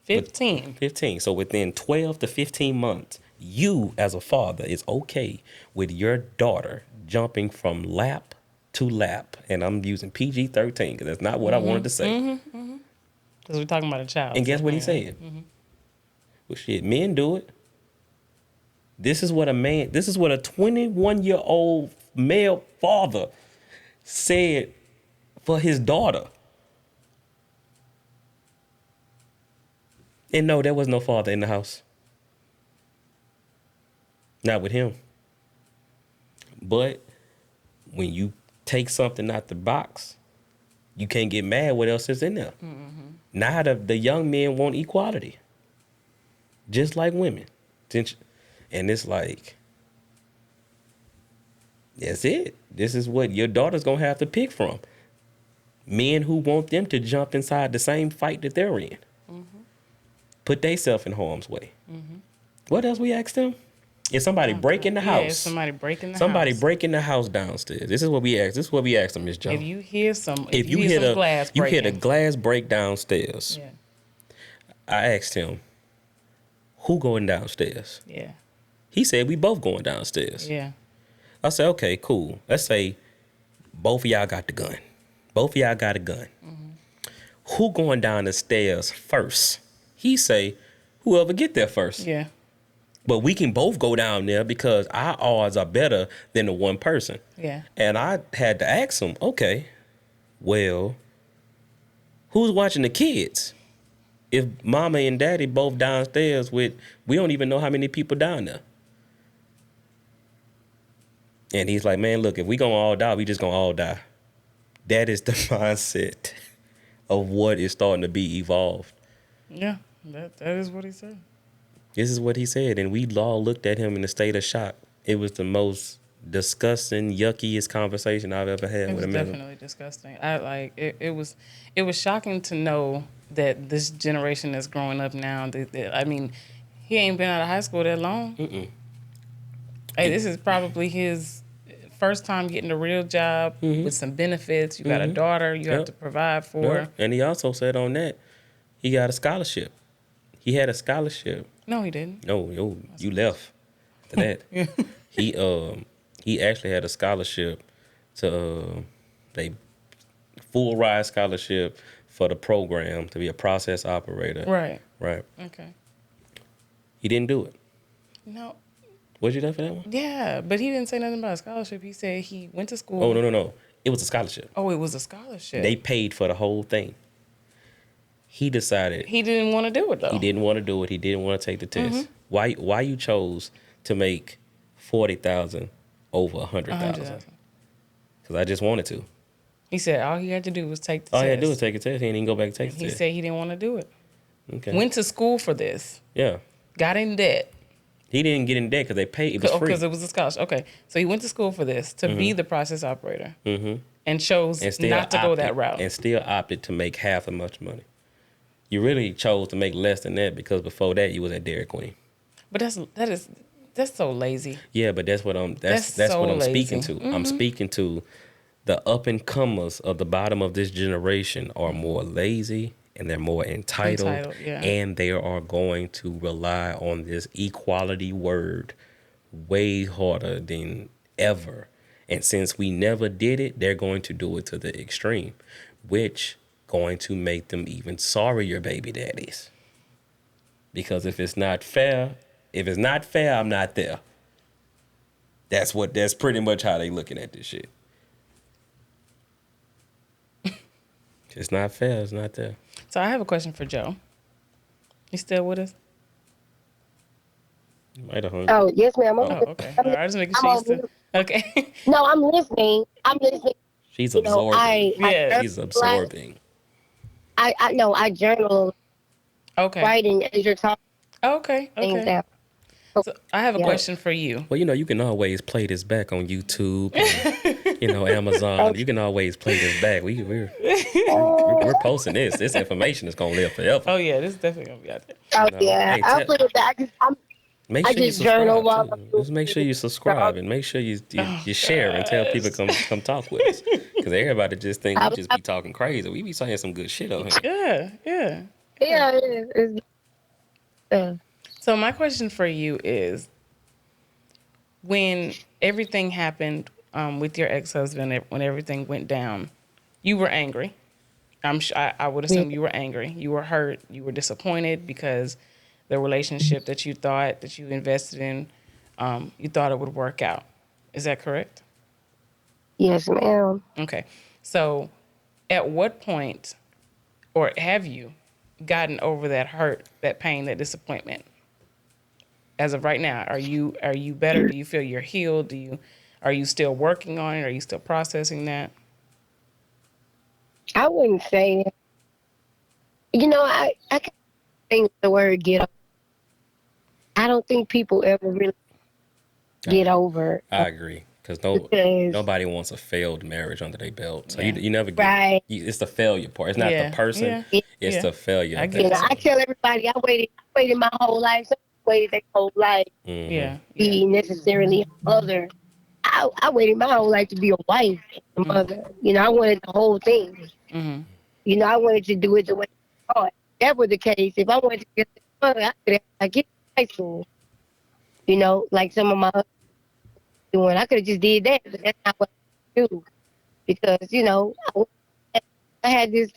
15. 15. So within 12 to 15 months, you as a father is okay with your daughter jumping from lap to lap. And I'm using PG-13 because that's not what I wanted to say. Because we're talking about a child. And guess what he said? Well, shit, men do it. This is what a 21-year-old male father said for his daughter. And no, there was no father in the house. Not with him. But when you take something out the box, you can't get mad what else is in there. Now the young men want equality. Just like women. And it's like, that's it. This is what your daughter's going to have to pick from. Men who want them to jump inside the same fight that they're in. Put themselves in harm's way. What else we asked them? If somebody break in the house. If somebody break in the somebody house. break in the house downstairs. This is what we asked. This is what we asked them, Miss Jones. If you hear some, If you hear some glass you breaking. hear the glass break downstairs. Yeah. I asked him, who going downstairs? Yeah. He said we both going downstairs. Yeah. I say, okay, cool. Let's say both of y'all got the gun. Both of y'all got a gun. Who going down the stairs first? He say, whoever get there first. Yeah. But we can both go down there because our odds are better than the one person. Yeah. And I had to ask him, okay, well, who's watching the kids? If mama and daddy both downstairs with, we don't even know how many people down there. And he's like, man, look, if we gonna all die, we just gonna all die. That is the mindset of what is starting to be evolved. Yeah. That is what he said. This is what he said, and we all looked at him in a state of shock. It was the most disgusting, yuckiest conversation I've ever had It with was a man. definitely disgusting. It was shocking to know that this generation that's growing up now. I mean, he ain't been out of high school that long. Hey, this is probably his first time getting a real job with some benefits. You got a daughter you have to provide for. Yeah. And he also said on that, he got a scholarship. He had a scholarship. No, he didn't. No, you left to that. He actually had a scholarship to a full ride scholarship for the program to be a process operator. Right. Right. Okay. He didn't do it. No. Was you there for that one? Yeah, but he didn't say nothing about a scholarship. He said he went to school. Oh, no. It was a scholarship. Oh, it was a scholarship. They paid for the whole thing. He decided He didn't want to do it though. he didn't want to do it. He didn't want to take the test. Why you chose to make 40,000 over 100,000? 100,000. Because I just wanted to. He said all he had to do was take the All test. he had to do was take a test. He didn't even go back and take the He test. said he didn't want to do it. Okay. Went to school for this. Yeah. Got in debt. He didn't get in debt because they paid. It was free. Because it was a scholarship. Okay. So he went to school for this to be the process operator and chose And still not to go that opted- route. And still opted to make half as much money. You really chose to make less than that because before that you was at Dairy Queen. But that's so lazy. Yeah, but that's what I'm That's that's so what I'm lazy. speaking to. I'm speaking to the up and comers of the bottom of this generation are more lazy and they're more entitled, yeah. and they are going to rely on this equality word way harder than ever. And since we never did it, they're going to do it to the extreme, which going to make them even sorrier baby daddies. Because if it's not fair, I'm not there. That's pretty much how they looking at this shit. It's not fair, it's not there. So I have a question for Joe. You still with us? You might have hung. Oh, yes, ma'am. Oh, okay. All right, I just making sure you still. Okay. No, I'm listening. She's You know, absorbing. Yeah. She's absorbing. I know. I journal, Okay. writing as you're talking Okay. things Okay. out. So I have a Yeah. question for you. Well, you can always play this back on YouTube and, Amazon. You can always play this back. We're posting this. This information is going to live forever. Oh yeah, this is definitely gonna be out there. Oh No, yeah, hey, I'll tell- put it back. Make I sure you just journal subscribe. while Too. I'm Just make sure you subscribe and make sure you share and tell people come talk with us. Because everybody just think we just be talking crazy. We be saying some good shit on here. Yeah, yeah. Yeah, it is. So my question for you is, when everything happened with your ex-husband, when everything went down, you were angry. I would assume you were angry. You were hurt. You were disappointed because the relationship that you thought that you invested in, you thought it would work out. Is that correct? Yes, ma'am. Okay. So at what point, or have you gotten over that hurt, that pain, that disappointment? As of right now, are you better? Do you feel you're healed? Are you still working on it? Are you still processing that? I wouldn't say that. I can't think the word get over. I don't think people ever really get over. I agree. Because Because- nobody wants a failed marriage under their belt. So Yeah. you never get Right. it's the failure part. It's not Yeah, the person. yeah, It's yeah. the failure. I of get that. it. I tell everybody I waited my whole life. Some waited their whole life Mhm. Yeah. to be necessarily a mother. I waited my whole life to be a wife, a mother. I wanted the whole thing. Mm-hmm. I wanted to do it the way I thought. If that were the case, if I wanted to get a mother, I could have get high school. Like some of my doing. I could have just did that, but that's not what I do because I had this,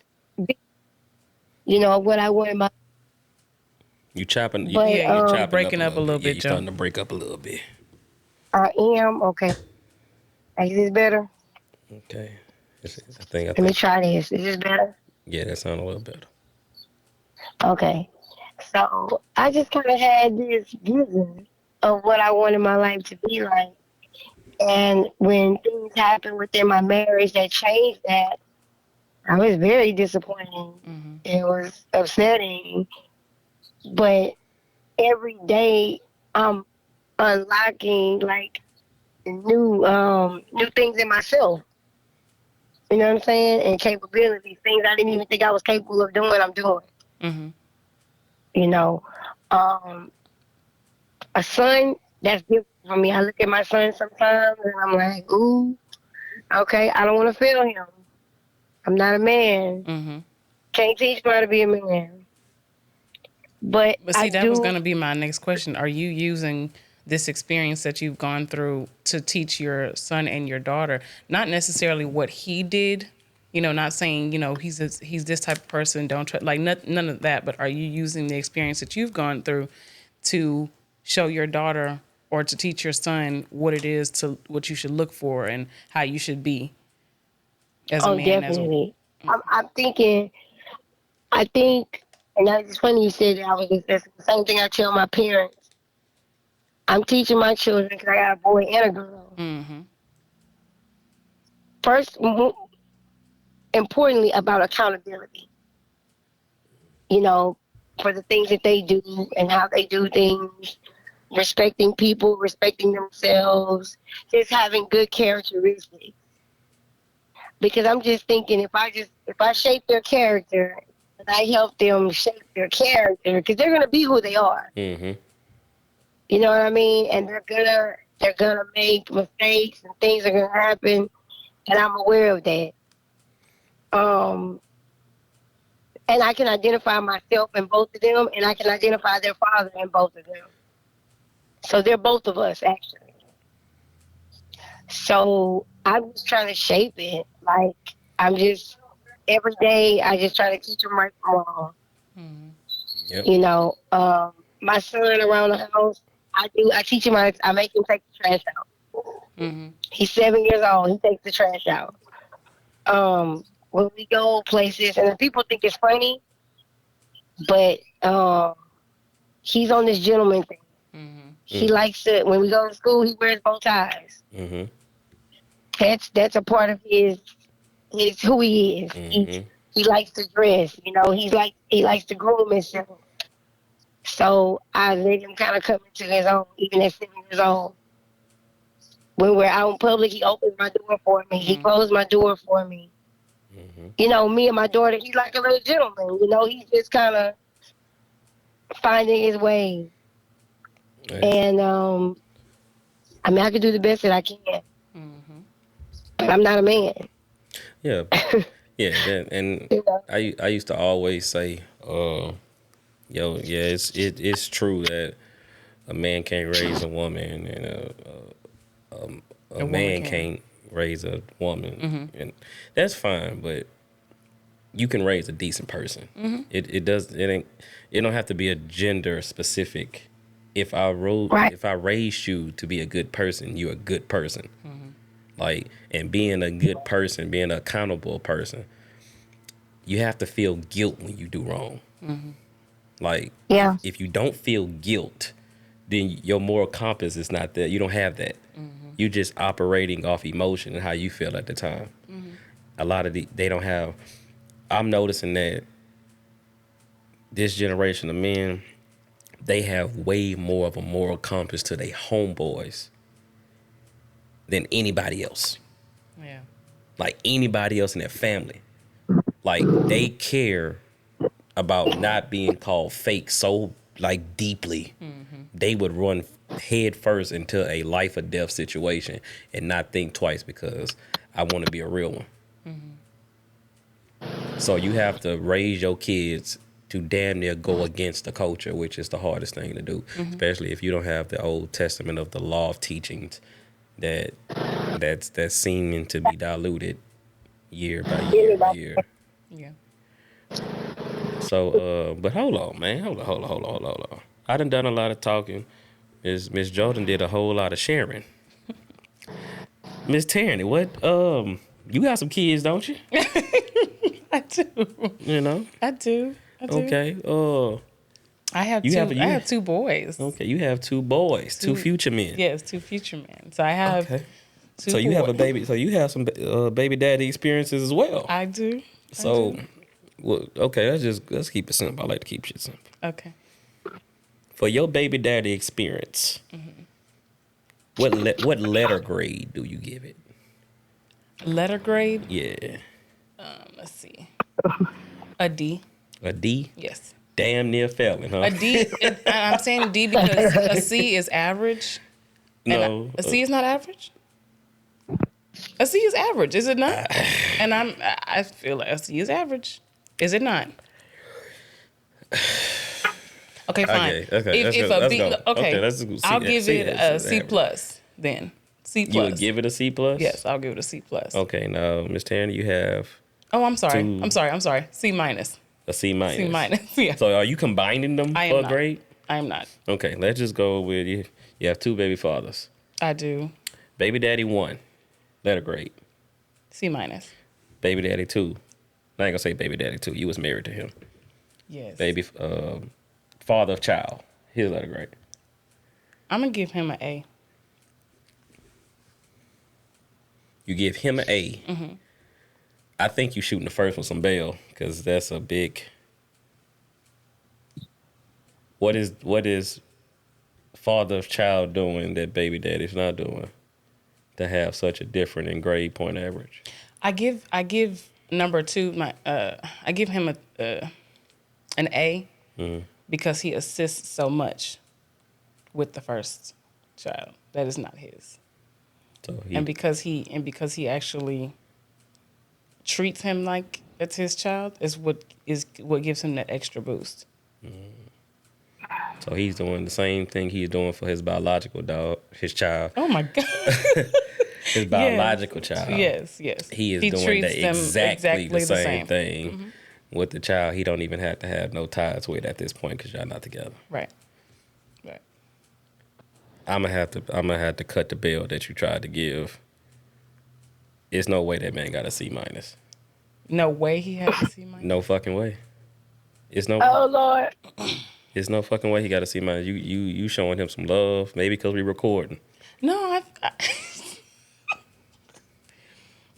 what I wanted my. You chopping? But Yeah, You you're chopping up a breaking up a little little bit. Yeah, bit, you Joe. starting to break up a little bit. I am okay. Is this better? Okay. I think. Let me try this. Is this better? Yeah, that sounds a little better. Okay. So I just kind of had this vision of what I wanted my life to be like. And when things happened within my marriage that changed that, I was very disappointed. It was upsetting. But every day I'm unlocking like new things in myself. You know what I'm saying? And capabilities, things I didn't even think I was capable of doing, I'm doing. Mm-hmm. You know. Um a son, that's different for me. I look at my son sometimes and I'm like, ooh, okay, I don't want to feel him. I'm not a man. Mm-hmm. Can't teach me how to be a man. But But I see, that was do. going to be my next question. Are you using this experience that you've gone through to teach your son and your daughter, not necessarily what he did, not saying, he's this type of person, don't try, like none of that, but are you using the experience that you've gone through to show your daughter or to teach your son what it is to what you should look for and how you should be as a Oh, man, definitely. I'm thinking. I think, and it's funny you said that. That's the same thing I tell my parents. I'm teaching my children because I got a boy and a girl. Mm-hmm. First, importantly, about accountability. You know, for the things that they do and how they do things, respecting people, respecting themselves, just having good characteristics. Because I'm just thinking, if I shape their character, and I help them shape their character, because they're gonna be who they are. Mm-hmm. You know what I mean? And they're gonna make mistakes and things are gonna happen, and I'm aware of that. Um, and I can identify myself in both of them, and I can identify their father in both of them. So they're both of us actually. So I'm just trying to shape it. Like I'm just every day I just try to teach them right from wrong. Yep. You know, my son around the house, I teach him I make him take the trash out. Mm-hmm. He's 7 years old. He takes the trash out. When we go places, and people think it's funny, but he's on this gentleman thing. Mm-hmm. He likes to when we go to school, he wears bow ties. Mm-hmm. That's a part of his who he is. Mm-hmm. He likes to dress. He likes to groom himself. So I let him kind of come into his own, even at 7 years old. When we're out in public, he opens my door for me. He closes my door for me. Me and my daughter, he's like a little gentleman. He's just kind of finding his way. Right. And I can do the best that I can, but I'm not a man. Yeah. Yeah. And I used to always say, yeah, it's true that a man can't raise a woman and a man can't raise a woman, and that's fine. But you can raise a decent person. It don't have to be a gender specific. If I raised you to be a good person, you're a good person. Like, and being a good person, being an accountable person, you have to feel guilt when you do wrong. Like, Yeah. if you don't feel guilt, then your moral compass is not there. You don't have that. You're just operating off emotion and how you feel at the time. A lot of they don't have. I'm noticing that this generation of men, they have way more of a moral compass to their homeboys than anybody else. Yeah. Like anybody else in their family. Like they care about not being called fake so like deeply. They would run head first into a life or death situation and not think twice because I want to be a real one. So you have to raise your kids to damn near go against the culture, which is the hardest thing to do, especially if you don't have the Old Testament of the law of teachings that's seeming to be diluted year by year by year. Yeah. So, but hold on, man. Hold on. I done a lot of talking. Miss Jordan did a whole lot of sharing. Miss Tierney, what? You got some kids, don't you? I do. You know. I do. Okay. I have You two. have- I you- have two boys. Okay. You have two boys, two future men. Yes, two future men. So I have. Okay. Two So you have a boys. baby. So you have some baby daddy experiences as well. I do. So, well, okay. Let's keep it simple. I like to keep shit simple. Okay. For your baby daddy experience, what letter grade do you give it? Letter grade. Yeah. Let's see. A D. A D? Yes. Damn near failing, huh? A D. I'm saying D because a C is average. No. A C is not average. A C is average, is it not? And I feel like a C is average. Is it not? Okay, fine. Okay, If let's a B, go. Okay, let's go. I'll give it a it's C average. plus then. C plus. You would give it a C plus? Yes, I'll give it a C plus. Okay, now, Miss Tanner, you have Oh, I'm sorry. Two. I'm sorry. C minus. a C minus. C minus. Yeah. So are you combining them I for am a not. grade? I am not. Okay, let's just go with you. You have two baby fathers. I do. Baby daddy 1, letter grade. C minus. Baby daddy 2. I ain't gonna say baby daddy 2. You was married to him. Yes. Baby father of child. His letter grade. I'm gonna give him an A. You give him an A. Mm-hmm. I think you shooting the first one some bail because that's a big. What is father of child doing that baby daddy's not doing to have such a different in grade point average? I give number 2 I give him an A because he assists so much with the first child that is not his, So and because he actually treats him like it's his child is what gives him that extra boost. so he's doing the same thing he's doing for his biological his child, Oh my God. his biological child. Yes. He is doing treats the them exactly the same Mm-hmm. thing with the child. He don't even have to have no ties with at this point because y'all not together. Right. I'm gonna have to cut the bill that you tried to give. There's no way that man got a C minus. No way he has a C minus. No fucking way. It's no. Oh Lord. There's no fucking way he got a C minus. You showing him some love, maybe because we recording. No,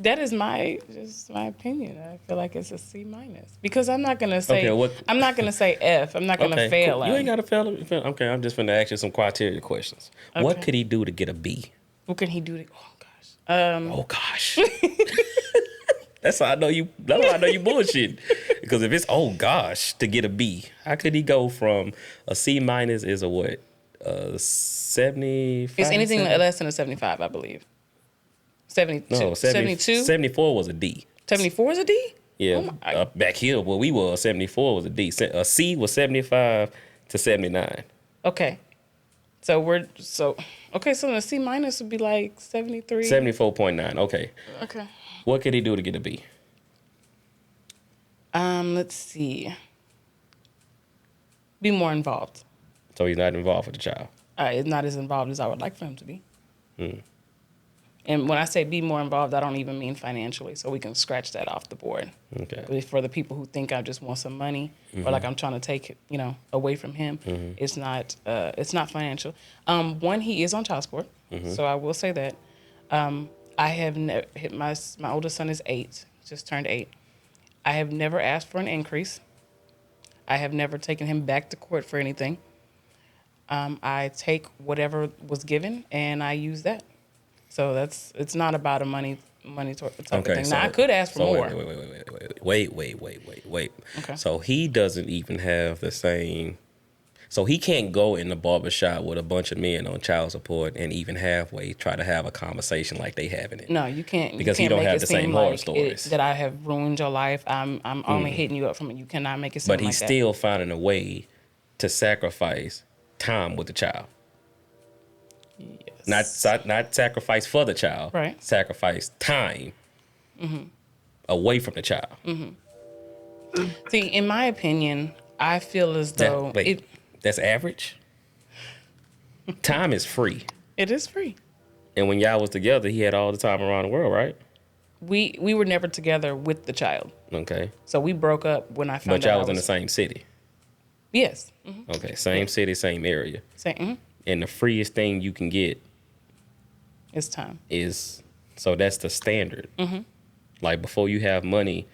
that is just my opinion. I feel like it's a C minus because I'm not gonna say I'm not gonna say F. I'm not gonna Okay, fail. cool. You ain't gotta fail. Okay, I'm just gonna ask you some criteria questions. What Okay. could he do to get a B? What can he do? Oh gosh. That's how I know you. That's how I know you bullshit. Because if it's oh gosh to get a B, how could he go from a C minus is a what? 75? It's anything less than a 75, I believe. 72. No, 72? 74 was a D. 74 is a D? Yeah, Oh back here where we were, 74 was a D. A C was 75 to 79. Okay. So so the C minus would be like 73. 74.9. Okay. Okay. What could he do to get a B? Let's see. Be more involved. So he's not involved with the child. Is not as involved as I would like for him to be. Hmm. And when I say be more involved, I don't even mean financially, so we can scratch that off the board. Okay. But for the people who think I just want some money or like I'm trying to take it, away from him, it's not financial. One, he is on child support, so I will say that. I have never hit my oldest son is 8, just turned 8. I have never asked for an increase. I have never taken him back to court for anything. I take whatever was given and I use that. So it's not about a money type of thing. Now I could ask for more. Wait. Okay. So he doesn't even have the same. So he can't go in the barbershop with a bunch of men on child support and even halfway try to have a conversation like they having it. No, you can't. Because you he can't don't make have it the same seem horror like stories. that I have ruined your life. I'm only hitting you up from it. You cannot make it seem But like he's that. still finding a way to sacrifice time with the child. Yes. Not sacrifice for the child. Right. Sacrifice time away from the child. See, in my opinion, I feel as though That's average. Time is free. it is free. And when y'all was together, he had all the time around the world, right? We were never together with the child. Okay. So we broke up when I found But out. y'all was in the same city. Yes. Okay. Same city, same area. Same. And the freest thing you can get It's time. is, so that's the standard. Like before you have money,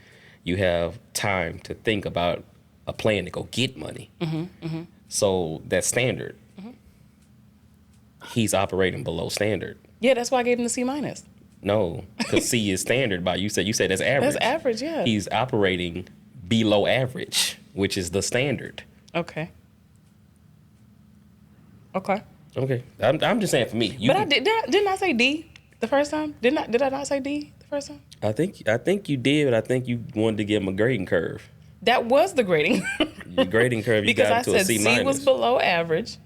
you have time to think about a plan to go get money. So that's standard. He's operating below standard. Yeah, that's why I gave him the C minus. No, because C is standard by you said that's average. That's average, yeah. He's operating below average, which is the standard. Okay. Okay. Okay, I'm just saying for me. But didn't I say D the first time? Did I not say D the first time? I think you did, but I think you wanted to give him a grading curve. That was the grading. The grading curve you because got I into a said C C minus. was below average,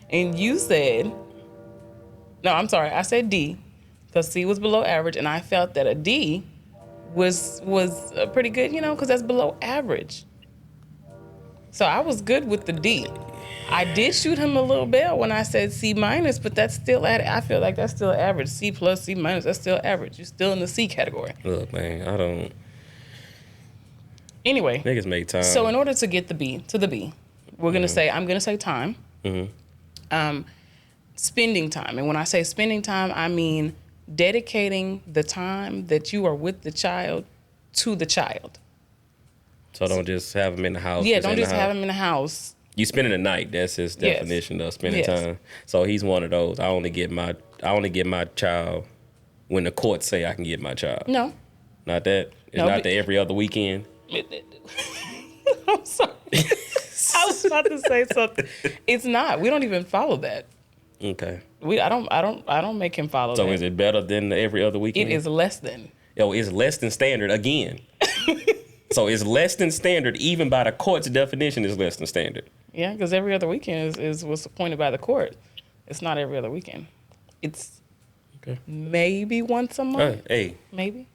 and you said, no, I'm sorry, I said D because C was below average, and I felt that a D was pretty good, because that's below average. So I was good with the D. I did shoot him a little bell when I said C minus, but that's still I feel like that's still average. C plus, C minus, that's still average. You're still in the C category. Look, man, I don't. Anyway, Niggas make time. so in order to get the B, we're gonna say I'm gonna say time. Spending time, and when I say spending time, I mean dedicating the time that you are with the child to the child. So don't just have him in the house. Yeah, don't just have him in the house. You spending the night. That's his Yes. definition of spending Yes. time. So he's one of those. I only get my child when the courts say I can get my child. No, Not that. It's No, not but- the every other weekend. I'm sorry. I was about to say something. It's not. We don't even follow that. Okay. I don't make him follow So that. is it better than the every other weekend? It is less than. Yo, it's less than standard again. So it's less than standard, even by the court's definition, is less than standard. Yeah, because every other weekend is was appointed by the court. It's not every other weekend. It's Okay. maybe once a month. Hey, Maybe.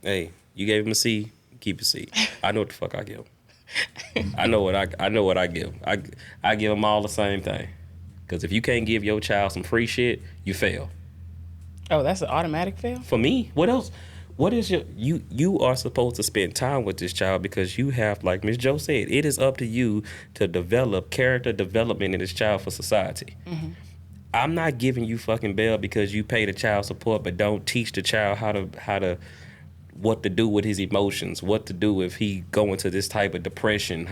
you gave him a C, keep a C. I know what the fuck I give him. I know what I give. I give them all the same thing. Because if you can't give your child some free shit, you fail. Oh, that's an automatic fail? For me, what else? What is you are supposed to spend time with this child because you have, like Ms. Joe said, it is up to you to develop character development in this child for society. I'm not giving you fucking bail because you pay the child support but don't teach the child how to what to do with his emotions, what to do if he go into this type of depression.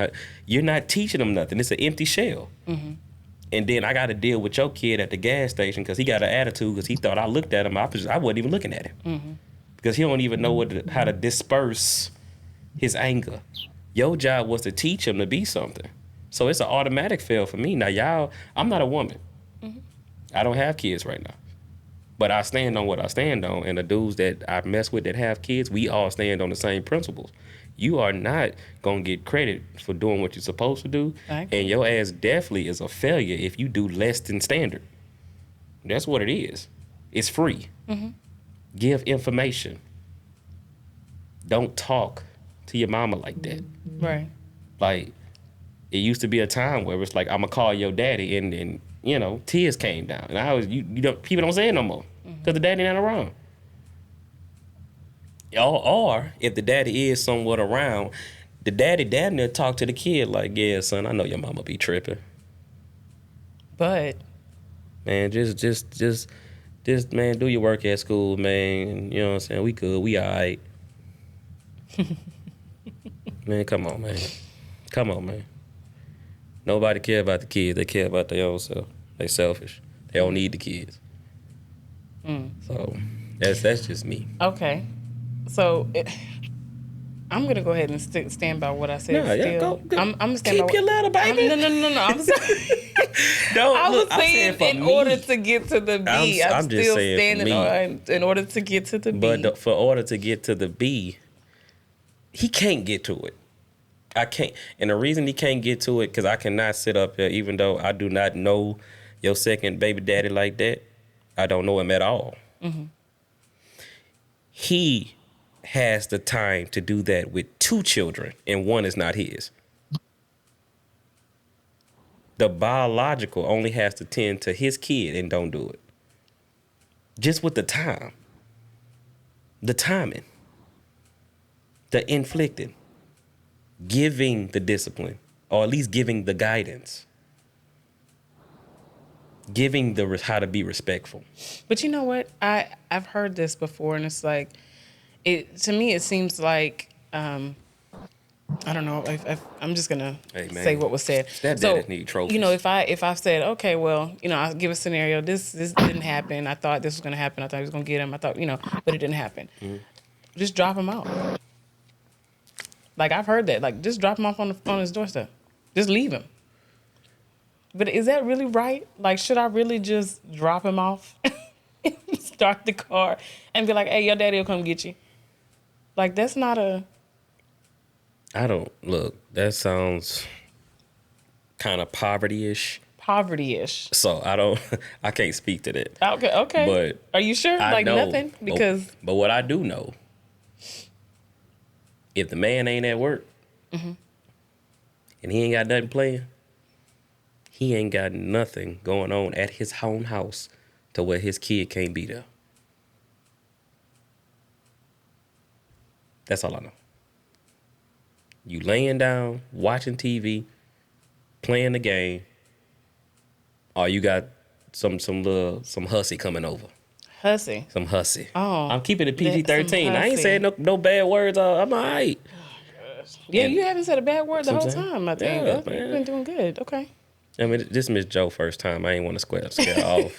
You're not teaching him nothing. It's an empty shell. And then I got to deal with your kid at the gas station because he got an attitude because he thought I looked at him. I wasn't even looking at him. Because he don't even know how to disperse his anger. Your job was to teach him to be something. So it's an automatic fail for me. Now, I'm not a woman. I don't have kids right now. But I stand on what I stand on. And the dudes that I mess with that have kids, we all stand on the same principles. You are not going to get credit for doing what you're supposed to do. Right. And your ass definitely is a failure if you do less than standard. That's what it is. It's free. Give information. Don't talk to your mama like that. Right. Like, it used to be a time where it's like, I'm gonna call your daddy, and tears came down. And I was, people don't say it no more because the daddy not around. Or if the daddy is somewhat around, the daddy damn near talk to the kid like, yeah, son, I know your mama be tripping. But Man, just man, do your work at school, man. You know what I'm saying? We good. We all right. Man, come on, man. Come on, man. Nobody care about the kids. They care about their own self. They selfish. They don't need the kids. So that's just me. okay. So I'm gonna go ahead and stand by what I said. Nah, yeah, still. go. I'm gonna stand Keep by your letter, baby. No. I'm sorry. Don't, I was look, I'm saying for in me. order to get to the B, I'm just still saying for standing me. on in order to get to the B. But for order to get to the B, he can't get to it. I can't. And the reason he can't get to it, because I cannot sit up here, even though I do not know your second baby daddy like that. I don't know him at all. He has the time to do that with 2 children, and one is not his. The biological only has to tend to his kid and don't do it. Just with the time. The timing. The inflicting. Giving the discipline. Or at least giving the guidance. Giving the how to be respectful. But you know what? I've heard this before, and it's like, to me it seems like I don't know if I'm just gonna say what was said. Stepdaddies need trophies. You know, if I've said, okay, well, you know, I'll give a scenario. This didn't happen. I thought this was gonna happen. I thought he was gonna get him. I thought, you know, but it didn't happen. Just drop him out. Like, I've heard that. Like, just drop him off on his doorstep. Just leave him. But is that really right? Like, should I really just drop him off, start the car, and be like, hey, your daddy will come get you? Like, that's not a... Look, that sounds kind of poverty-ish. Poverty-ish. So I can't speak to that. Okay. But are you sure? I Like, know, nothing? Because... But what I do know, if the man ain't at work, and he ain't got nothing playing, he ain't got nothing going on at his own house to where his kid can't be there. That's all I know. You laying down, watching TV, playing the game, or you got some hussy coming over. Hussy. Some hussy. Oh. I'm keeping it PG-13. some I ain't hussy. saying no bad words. I'm all right. Yeah, And- you haven't said a bad word the whole Sometimes. time, I think. Yeah, You've man. been doing good. Okay. I mean, this Miss Joe first time. I ain't want to scare off.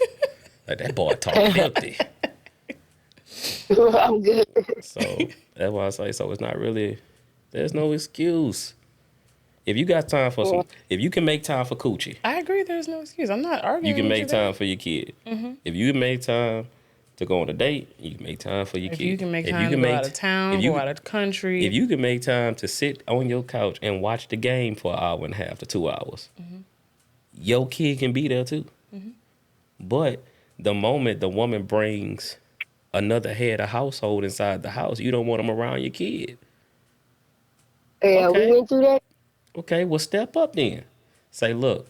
Like, that boy talk filthy. I'm good. So that's why I say, so it's not really, there's no excuse. If you got time for if you can make time for coochie, I agree. There's no excuse. I'm not arguing. you can with make there. time for your kid. If you can make time to go on a date, you can make time for your If kid. you can make time to go out of town, go out of the country. If you can make time to sit on your couch and watch the game for an hour and a half to 2 hours, your kid can be there too. But the moment the woman brings another head of household inside the house, you don't want them around your kid. Yeah, Okay. we went through that. Okay, well, step up then. Say, look,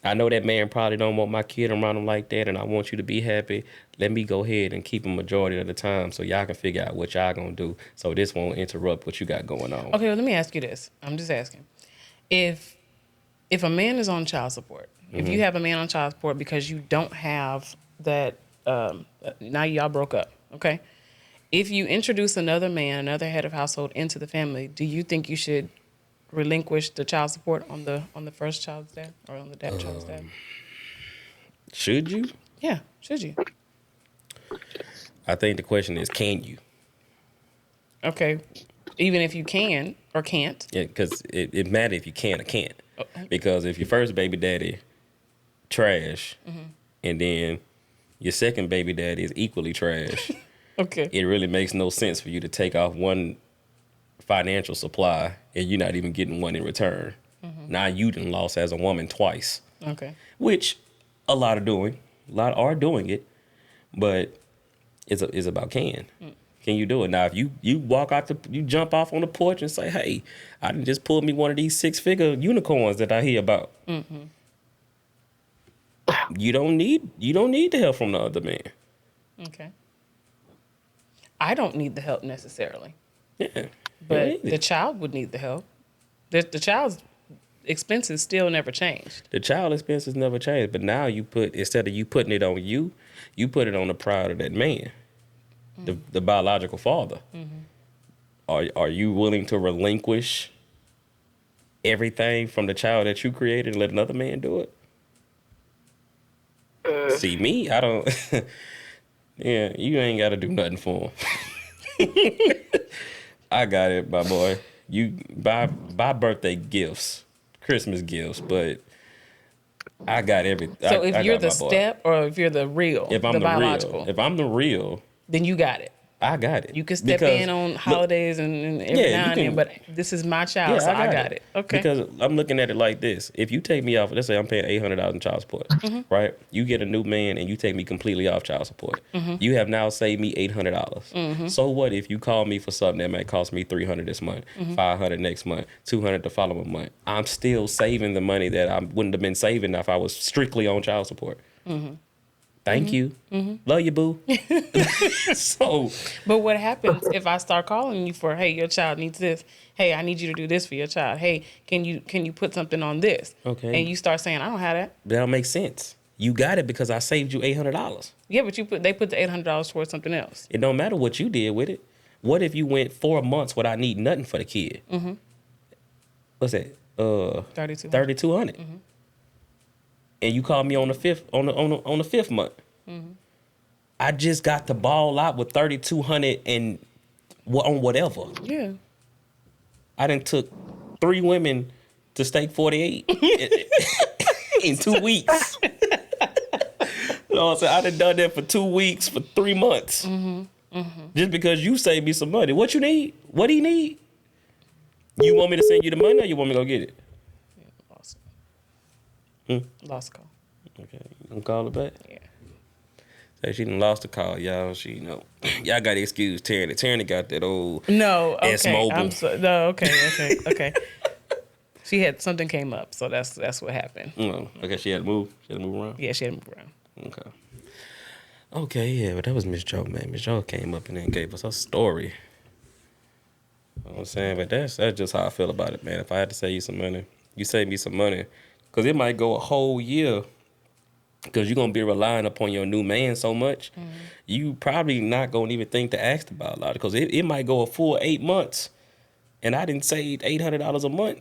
I know that man probably don't want my kid around him like that, and I want you to be happy. Let me go ahead and keep him majority of the time so y'all can figure out what y'all gonna do so this won't interrupt what you got going on. Okay, well, let me ask you this. I'm just asking. If a man is on child support, if you have a man on child support because you don't have that, now y'all broke up, okay? If you introduce another man, another head of household into the family, do you think you should relinquish the child support on the first child's dad or on the child's dad? Should you? Yeah, should you? I think the question is, can you? Okay, even if you can or can't. Yeah, because it matters if you can or can't. Because if your first baby daddy trash, and then your second baby daddy is equally trash, Okay. it really makes no sense for you to take off one financial supply and you're not even getting one in return. Now you done lost as a woman twice, Okay. which a lot are doing it, but it's about can. Can you do it? Now, if you walk out you jump off on the porch and say, hey, I done just pulled me one of these 6-figure unicorns that I hear about. You don't need the help from the other man. Okay. I don't need the help necessarily, Yeah. but Yeah. the child would need the help. The child's expenses still never changed. The child expenses never change, but now instead of you putting it on you put it on the pride of that man, the biological father. Are you willing to relinquish everything from the child that you created and let another man do it? See, me, I don't. Yeah, you ain't got to do nothing for him. I got it, my boy. You buy birthday gifts, Christmas gifts, but I got everything. So if I you're got the my boy. step or if you're the real, If I'm the the biological, real, if I'm the real, then you got it. I got it. You can step Because, in on look, holidays and every Yeah, now you and then, can- but this is my child, so I got it. Okay. Because I'm looking at it like this: if you take me off, let's say I'm paying $800 in child support, Mm-hmm. right? You get a new man and you take me completely off child support. Mm-hmm. You have now saved me $800. So what if you call me for something that might cost me $300 this month, Mm-hmm. $500 next month, $200 the following month? I'm still saving the money that I wouldn't have been saving if I was strictly on child support. Thank you. Love you, boo. So, But what happens if I start calling you for, hey, your child needs this. Hey, I need you to do this for your child. Hey, can you put something on this? Okay. And you start saying, I don't have that. that don't make sense. You got it because I saved you $800. Yeah, but they put the $800 towards something else. It don't matter what you did with it. What if you went 4 months without needing nothing for the kid? What's that? 32. 3,200. And you called me on the fifth on the fifth month. I just got to ball out with 3,200 and on whatever. Yeah. I done took 3 women to stake 48 in 2 weeks. You know what I'm saying? I done done that for 2 weeks for 3 months. Just because you saved me some money. What you need? What do you need? You want me to send you the money or you want me to go get it? Lost. Hmm? Lost call. Okay, you gonna call her back? Yeah. Say she done lost the call, y'all. Y'all got to excuse Tierney. Tierney got that old No, okay. S-Mobile. Okay. She had something came up, so that's what happened. Okay, she had to move. She had to move around. Yeah, she had to move around. Okay. Okay, yeah, but that was Miss Jo, man. Miss Jo came up and then gave us her story. You know what I'm saying? But that's just how I feel about it, man. If I had to save you some money, you save me some money. Because it might go a whole year. Because you're going to be relying upon your new man so much. You probably not going to even think to ask about a lot. Because it might go a full 8 months. And I didn't save $800 a month.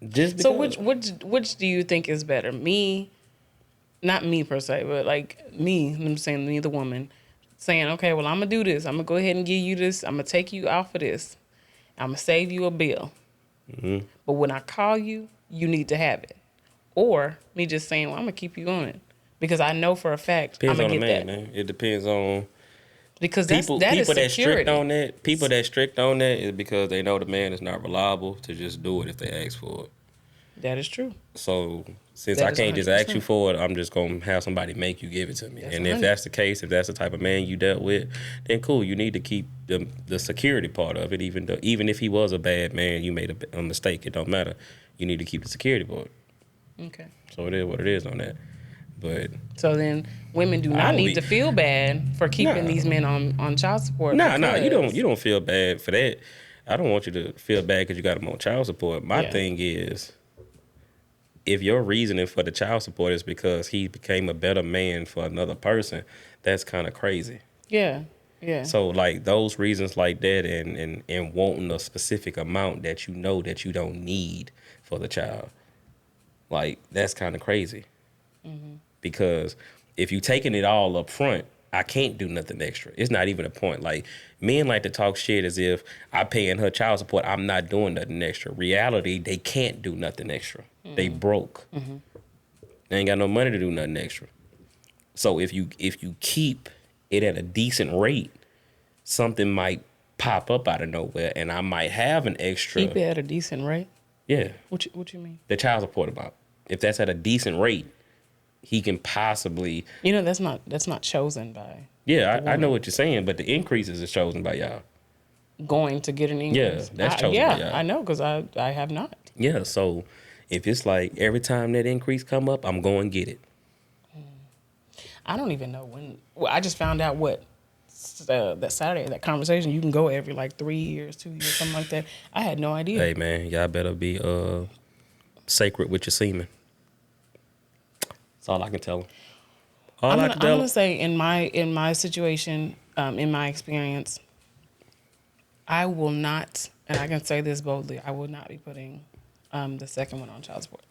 Just because. So which do you think is better? Me, not me per se, but like me, I'm saying me, the woman, saying, okay, well, I'm going to do this. I'm going to go ahead and give you this. I'm going to take you off of this. I'm going to save you a bill. But when I call you, you need to have it. Or me just saying, well, I'm going to keep you on it. Because I know for a fact I'm Depends on going the to get man, that. man. It depends on... Because People that is that security. strict on that, people that strict on that is because they know the man is not reliable to just do it if they ask for it. That is true. So since That I is can't just ask you 100%. for it, I'm just gonna have somebody make you give it to me. That's And if 100. that's the case, if that's the type of man you dealt with, then cool. You need to keep the security part of it. Even if he was a bad man, you made a mistake. It don't matter. You need to keep the security part. Okay. So it is what it is on that. But So then women do I not would need be- to feel bad for keeping Nah. these men on child support. nah, you because- don't feel bad for that. I don't want you to feel bad because you got him on child support. My Yeah. thing is, if your reasoning for the child support is because he became a better man for another person, that's kind of crazy. Yeah. Yeah. So like those reasons like that and wanting a specific amount that you know that you don't need for the child, like that's kind of crazy. Because if you taking it all up front, I can't do nothing extra. It's not even a point. Like men like to talk shit as if I paying her child support, I'm not doing nothing extra. Reality, they can't do nothing extra. They broke. They ain't got no money to do nothing extra. So if you keep it at a decent rate, something might pop up out of nowhere, and I might have an extra. Keep it at a decent rate. Yeah, What you mean? the child support amount. If that's at a decent rate, he can possibly. You know, that's not chosen by Yeah, I know what you're saying, but the increases is chosen by y'all. going to get an increase. that's chosen Yeah, by y'all. I know because I have not. Yeah, so if it's like every time that increase come up, I'm going to get it. I don't even know when. Well, I just found out that Saturday, that conversation, you can go every like 3 years, 2 years, something like that. I had no idea. Hey man, y'all better be sacred with your semen. That's all I can tell them. I'm gonna say in my situation, in my experience, I will not, and I can say this boldly, I will not be putting the second one on child support.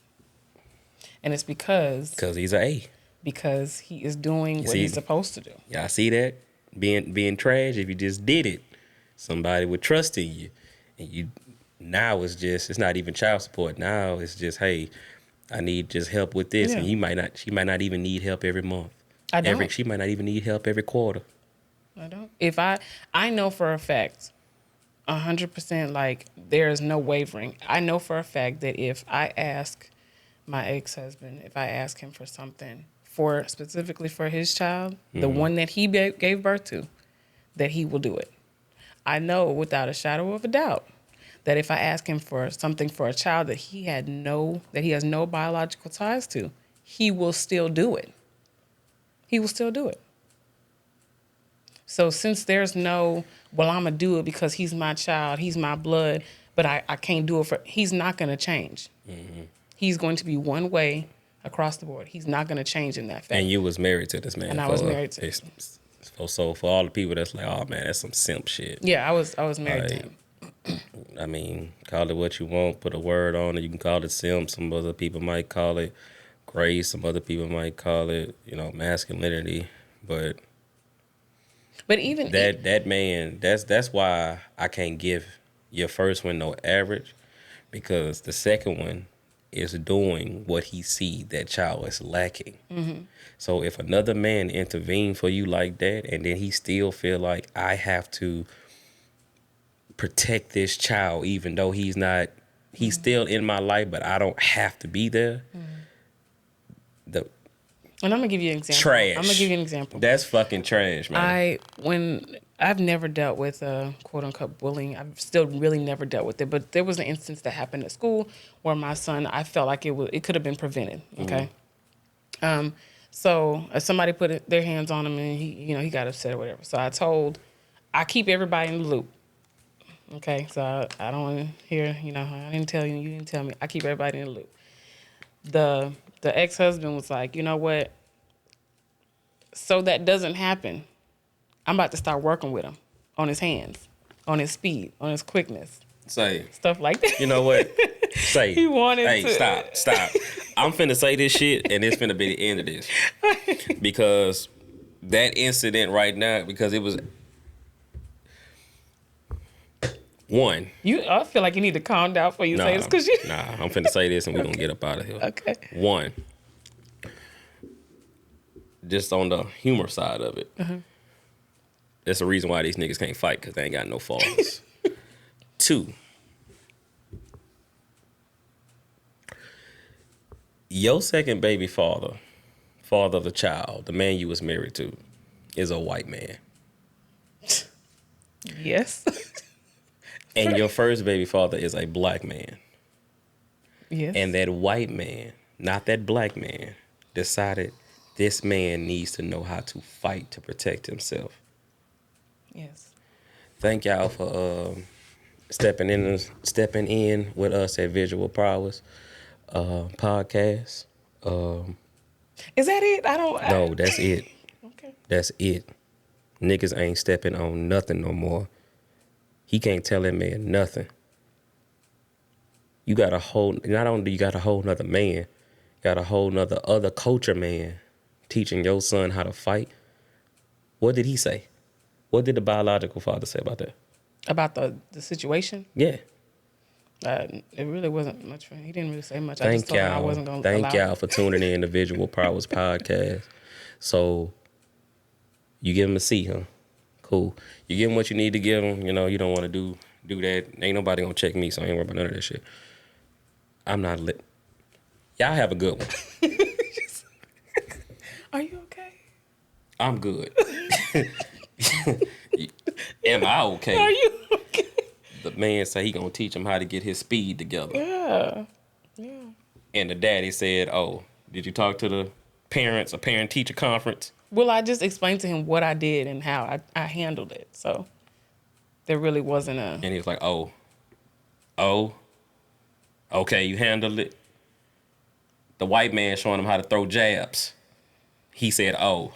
And it's because he's an A. because he is doing what see- he's supposed to do. Y'all see that? Being trash, if you just did it, somebody would trust in you. And you now it's not even child support. Now it's just, hey, I need just help with this. Yeah. And she might not even need help every month. I don't. She might not even need help every quarter. I don't. If I know for a fact, 100%, like there is no wavering. I know for a fact that if I ask my ex-husband, if I ask him for something specifically for his child, the one that he gave birth to, that he will do it. I know without a shadow of a doubt that if I ask him for something for a child that he has no biological ties to, he will still do it. He will still do it. So since there's no, well, I'm going to do it because he's my child, he's my blood, but I can't do it he's not going to change. Mm-hmm. He's going to be one way across the board. He's not going to change in that fact. And you was married to this man. And I was married to him. So for all the people that's like, oh man, that's some simp shit. Yeah, I was married to him. I mean, call it what you want, put a word on it. You can call it simp. Some other people might call it grace. Some other people might call it, masculinity. But even that man, that's why I can't give your first one no average, because the second one is doing what he see that child is lacking. Mm-hmm. So if another man intervene for you like that, and then he still feel like I have to protect this child, even though he's still in my life, but I don't have to be there. Mm-hmm. And I'm gonna give you an example. Trash. I'm gonna give you an example. That's fucking trash, man. I've never dealt with quote unquote bullying. I've still really never dealt with it. But there was an instance that happened at school where my son, I felt like it could have been prevented. Okay. Mm-hmm. So somebody put their hands on him and he got upset or whatever. So I keep everybody in the loop. Okay. So I don't want to hear, I didn't tell you, you didn't tell me. I keep everybody in the loop. The ex-husband was like, you know what? So that doesn't happen, I'm about to start working with him on his hands, on his speed, on his quickness. Say. Stuff like that. You know what? Say. He wanted to. Hey, stop. I'm finna say this shit, and it's finna be the end of this. Because that incident right now, because it was... One. I feel like you need to calm down before you say this. I'm finna say this and we're gonna get up out of here. Okay. One. Just on the humor side of it. Uh-huh. That's the reason why these niggas can't fight, because they ain't got no fathers. Two. Your second baby father of the child, the man you was married to, is a white man. Yes. And your first baby father is a black man. Yes. And that white man, not that black man, decided this man needs to know how to fight to protect himself. Yes. Thank y'all for stepping in with us at Visual Prowess podcast. Is that it? No, that's it. Okay. That's it. Niggas ain't stepping on nothing no more. He can't tell that man nothing. Not only do you got a whole nother man, you got a whole nother other culture man teaching your son how to fight. What did he say? What did the biological father say about that? About the situation? Yeah. It really wasn't much for him. He didn't really say much. Thank I just told him y'all. I wasn't going to Thank y'all for tuning in to Visual Prowess podcast. So you give him a C, huh? Cool. You give him what you need to give him. You don't want to do that. Ain't nobody gonna check me, so I ain't worried about none of that shit. I'm not lit. Y'all have a good one. Are you okay? I'm good. Am I okay? Are you okay? The man said he gonna teach him how to get his speed together. Yeah. And the daddy said, "Oh, did you talk to the parents, a parent-teacher conference?" Well, I just explained to him what I did and how I handled it. So there really wasn't a... And he was like, oh, okay, you handled it. The white man showing him how to throw jabs. He said, oh.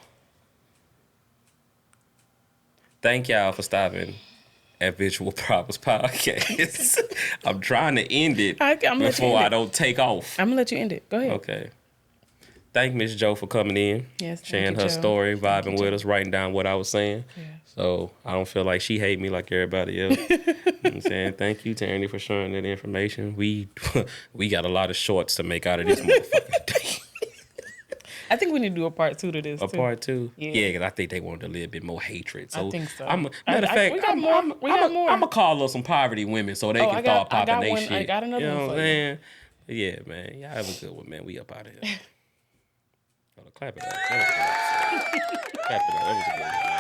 Thank y'all for stopping at Visual Prowess podcast. I'm trying to end it before I don't take off. I'm going to let you end it. Go ahead. Okay. Thank Miss Joe for coming in, yes, sharing her story, vibing with us, writing down what I was saying. Yeah. So I don't feel like she hate me like everybody else. You know what I'm saying? Thank you, Tierney, for sharing that information. We got a lot of shorts to make out of this motherfucking day. I think we need to do a part 2 to this. A too. part 2? Yeah. Yeah, because I think they wanted a little bit more hatred. So I think so. Matter of fact, we got more. We got more. I'm going to call up some poverty women so they Oh, can I start got popping their one. shit. I got another you know one what for I'm you. saying? Yeah, man. Y'all have a good one, man. We up out of here. Clap it up. Clap it up. That was a good one.